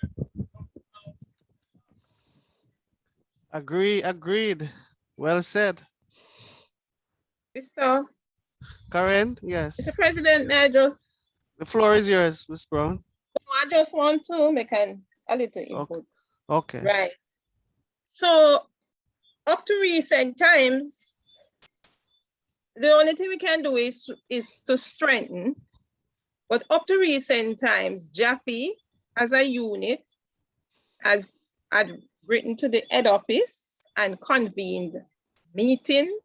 Agreed. Well said.
Mr.
Karen, yes.
Mr. President, may I just?
The floor is yours, Ms. Brown.
I just want to make a little input.
Okay.
Right. So up to recent times, the only thing we can do is to strengthen. But up to recent times, JAPHI as a unit has had written to the head office and convened meeting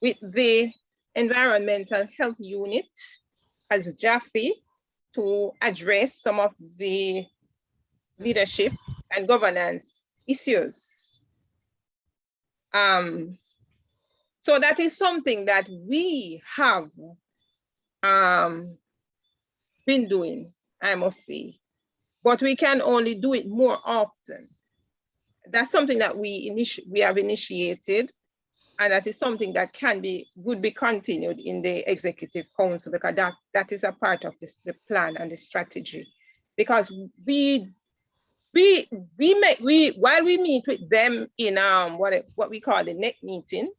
with the Environmental Health Unit as JAPHI to address some of the leadership and governance issues. So that is something that we have been doing, I must say, but we can only do it more often. That's something that we have initiated, and that is something that would be continued in the Executive Council, because that is a part of the plan and the strategy. Because while we meet with them in what we call the NEC meeting,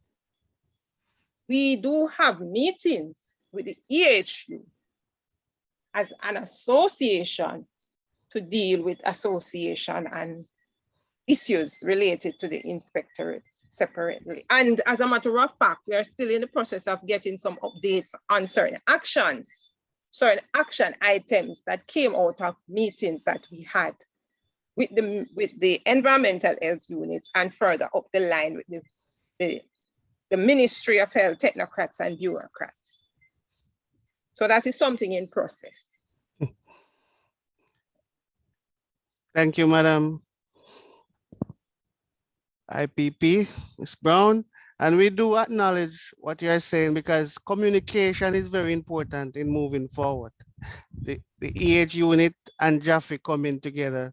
we do have meetings with the EHU as an association to deal with association and issues related to the inspectorate separately. And as a matter of fact, we are still in the process of getting some updates on certain action items that came out of meetings that we had with the Environmental Health Unit and further up the line with the Ministry of Health technocrats and bureaucrats. So that is something in process.
Thank you, Madam IPP, Ms. Brown. And we do acknowledge what you are saying, because communication is very important in moving forward. The EH unit and JAPHI coming together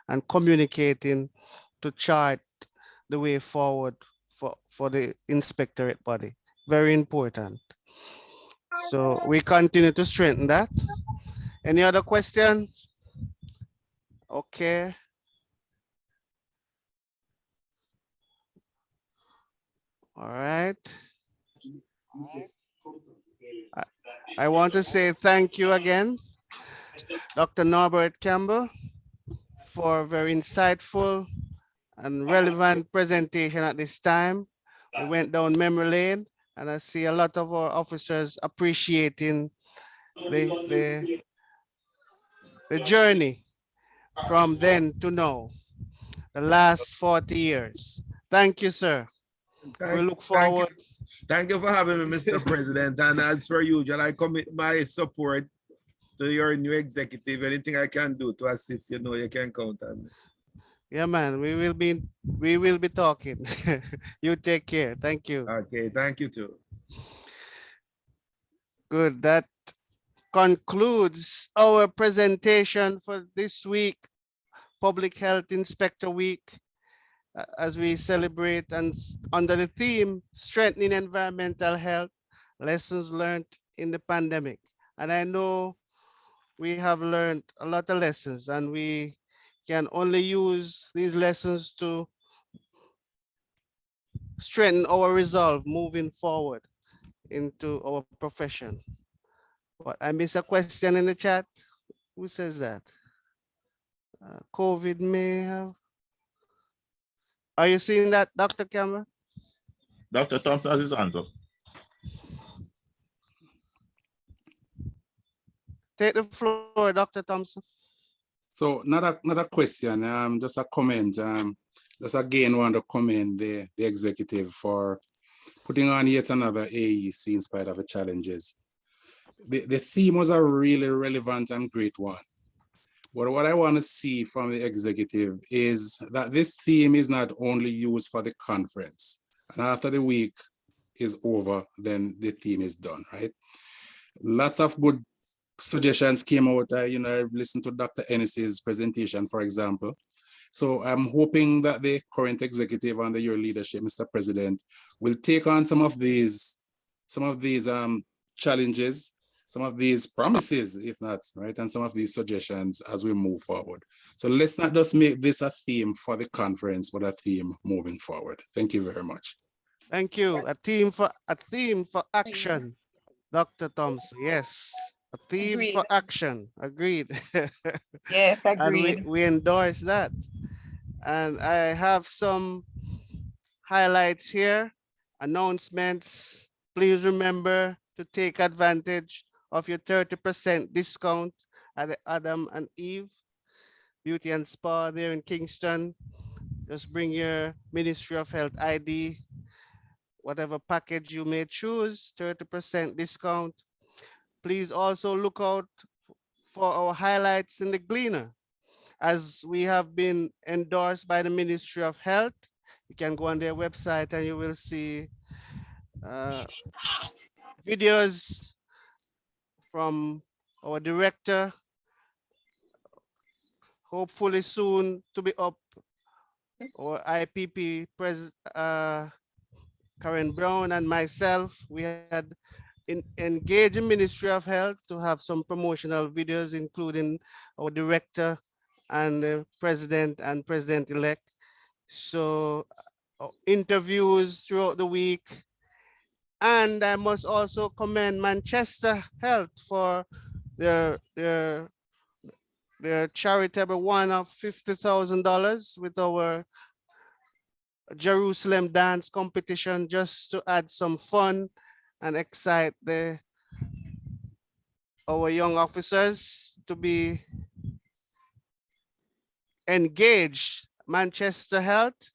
and communicating to chart the way forward for the inspectorate body. Very important. So we continue to strengthen that. Any other questions? Okay. All right. I want to say thank you again, Dr. Norbert Campbell, for a very insightful and relevant presentation at this time. We went down memory lane, and I see a lot of our officers appreciating the journey from then to now, the last 40 years. Thank you, sir. We look forward
Thank you for having me, Mr. President. And as per usual, I commit my support to your new executive. Anything I can do to assist, you know, you can count on me.
Yeah, man, we will be talking. You take care. Thank you.
Okay, thank you too.
Good. That concludes our presentation for this week, Public Health Inspector Week, as we celebrate and under the theme, strengthening environmental health, lessons learned in the pandemic. And I know we have learned a lot of lessons, and we can only use these lessons to strengthen our resolve moving forward into our profession. What, I miss a question in the chat? Who says that? COVID may have. Are you seeing that, Dr. Campbell?
Dr. Thompson has his hands up.
Take the floor, Dr. Thompson.
So not a question, just a comment. Just again want to commend the executive for putting on yet another AEC in spite of the challenges. The theme was a really relevant and great one. But what I want to see from the executive is that this theme is not only used for the conference, and after the week is over, then the theme is done, right? Lots of good suggestions came out. I listened to Dr. Ennis's presentation, for example. So I'm hoping that the current executive under your leadership, Mr. President, will take on some of these challenges, some of these promises, if not, right, and some of these suggestions as we move forward. So let's not just make this a theme for the conference, but a theme moving forward. Thank you very much.
Thank you. A theme for action, Dr. Thompson. Yes, a theme
Agreed.
for action. Agreed.
Yes, agreed.
And we endorse that. And I have some highlights here, announcements. Please remember to take advantage of your 30% discount at the Adam and Eve Beauty and Spa there in Kingston. Just bring your Ministry of Health ID, whatever package you may choose, 30% discount. Please also look out for our highlights in the Gleaner. As we have been endorsed by the Ministry of Health, you can go on their website and you will see videos from our director, hopefully soon to be up, our IPP Karen Brown and myself. We had engaged the Ministry of Health to have some promotional videos, including our director and the president and president-elect. So interviews throughout the week. And I must also commend Manchester Health for their charitable one of $50,000 with our Jerusalem dance competition, just to add some fun and excite our young officers to be engaged. Manchester Health,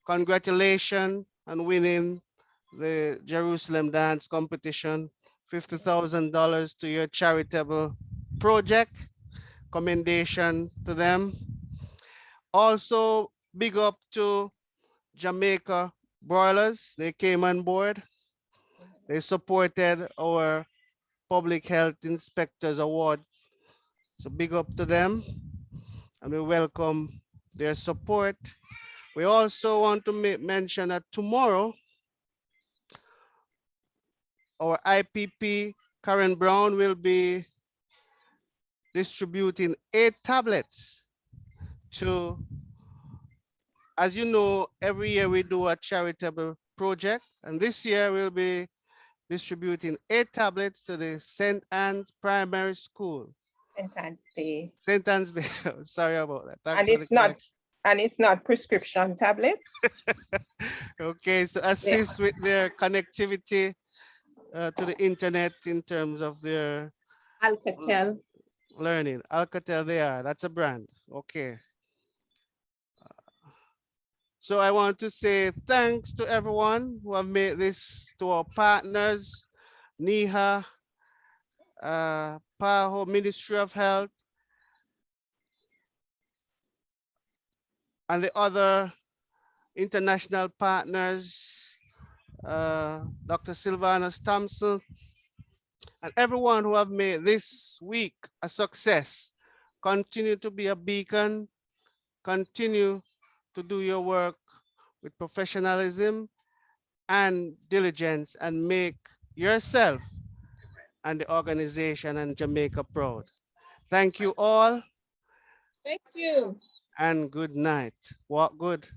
congratulations on winning the Jerusalem dance competition, $50,000 to your charitable project. Commendation to them. Also, big up to Jamaica Broilers. They came on board. They supported our Public Health Inspectors Award. So big up to them, and we welcome their support. We also want to mention that tomorrow, our IPP Karen Brown will be distributing 8 tablets to, as you know, every year we do a charitable project, and this year we'll be distributing 8 tablets to the St. Anne's Primary School.
St. Anne's Bay.
St. Anne's Bay. Sorry about that. Thanks
And
for
it's
the
not
correction.
and it's not prescription tablets.
Okay, so assist with their connectivity to the internet in terms of their
Alcatel.
learning. Alcatel, they are. That's a brand. Okay. So I want to say thanks to everyone who have made this, to our partners, NIHA, PAHO, Ministry of Health, and the other international partners, Dr. Sylvanus Thompson, and everyone who have made this week a success. Continue to be a beacon, continue to do your work with professionalism and diligence, and make yourself and the organization and Jamaica proud. Thank you all.
Thank you.
And good night. Walk good.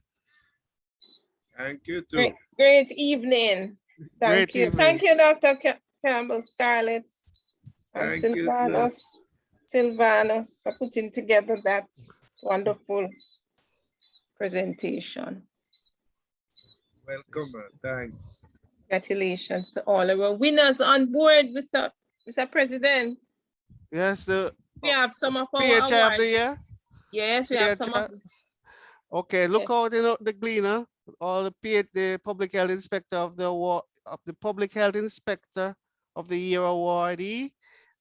Thank you too.
Great evening. Thank you. Thank you, Dr. Campbell, Scarlett, and Sylvanus for putting together that wonderful presentation.
Welcome, thanks.
Congratulations to all our winners on board, Mr. President.
Yes,
we have some of our
PHI
awards.
of the year.
Yes, we have some of.
Okay, look out in the Gleaner. All the public health inspector of the award, of the public health inspector of the year awardee,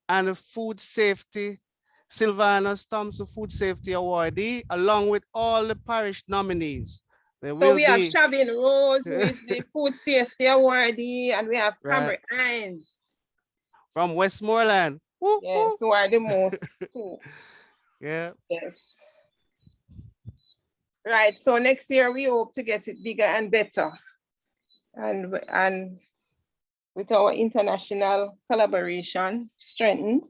and a food safety, Sylvanus Thompson Food Safety Awardee, along with all the parish nominees.
So we have Shavin Rose, who is the food safety awardee, and we have Cameron Hines
from Westmoreland. Woo,
yes, who are the most too.
Yeah.
Yes. Right. So next year we hope to get it bigger and better, and with our international collaboration strengthened.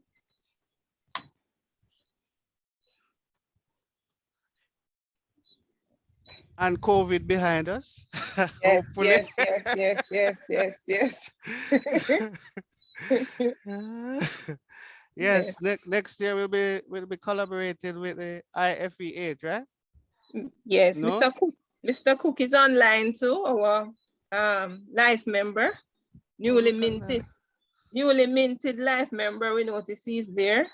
And COVID behind us.
Yes, yes, yes, yes, yes, yes, yes.
Yes, next year we'll be collaborating with the IFEH, right?
Yes,
no?
Mr. Cook is online too, our life member, newly minted life member. We notice he's there,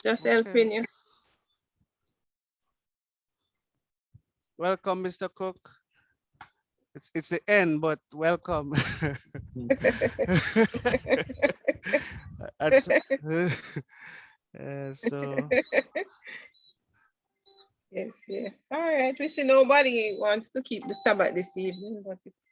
just helping you.
Welcome, Mr. Cook. It's the end, but welcome. So.
Yes, yes. All right. We see nobody wants to keep the Sabbath this evening, but it's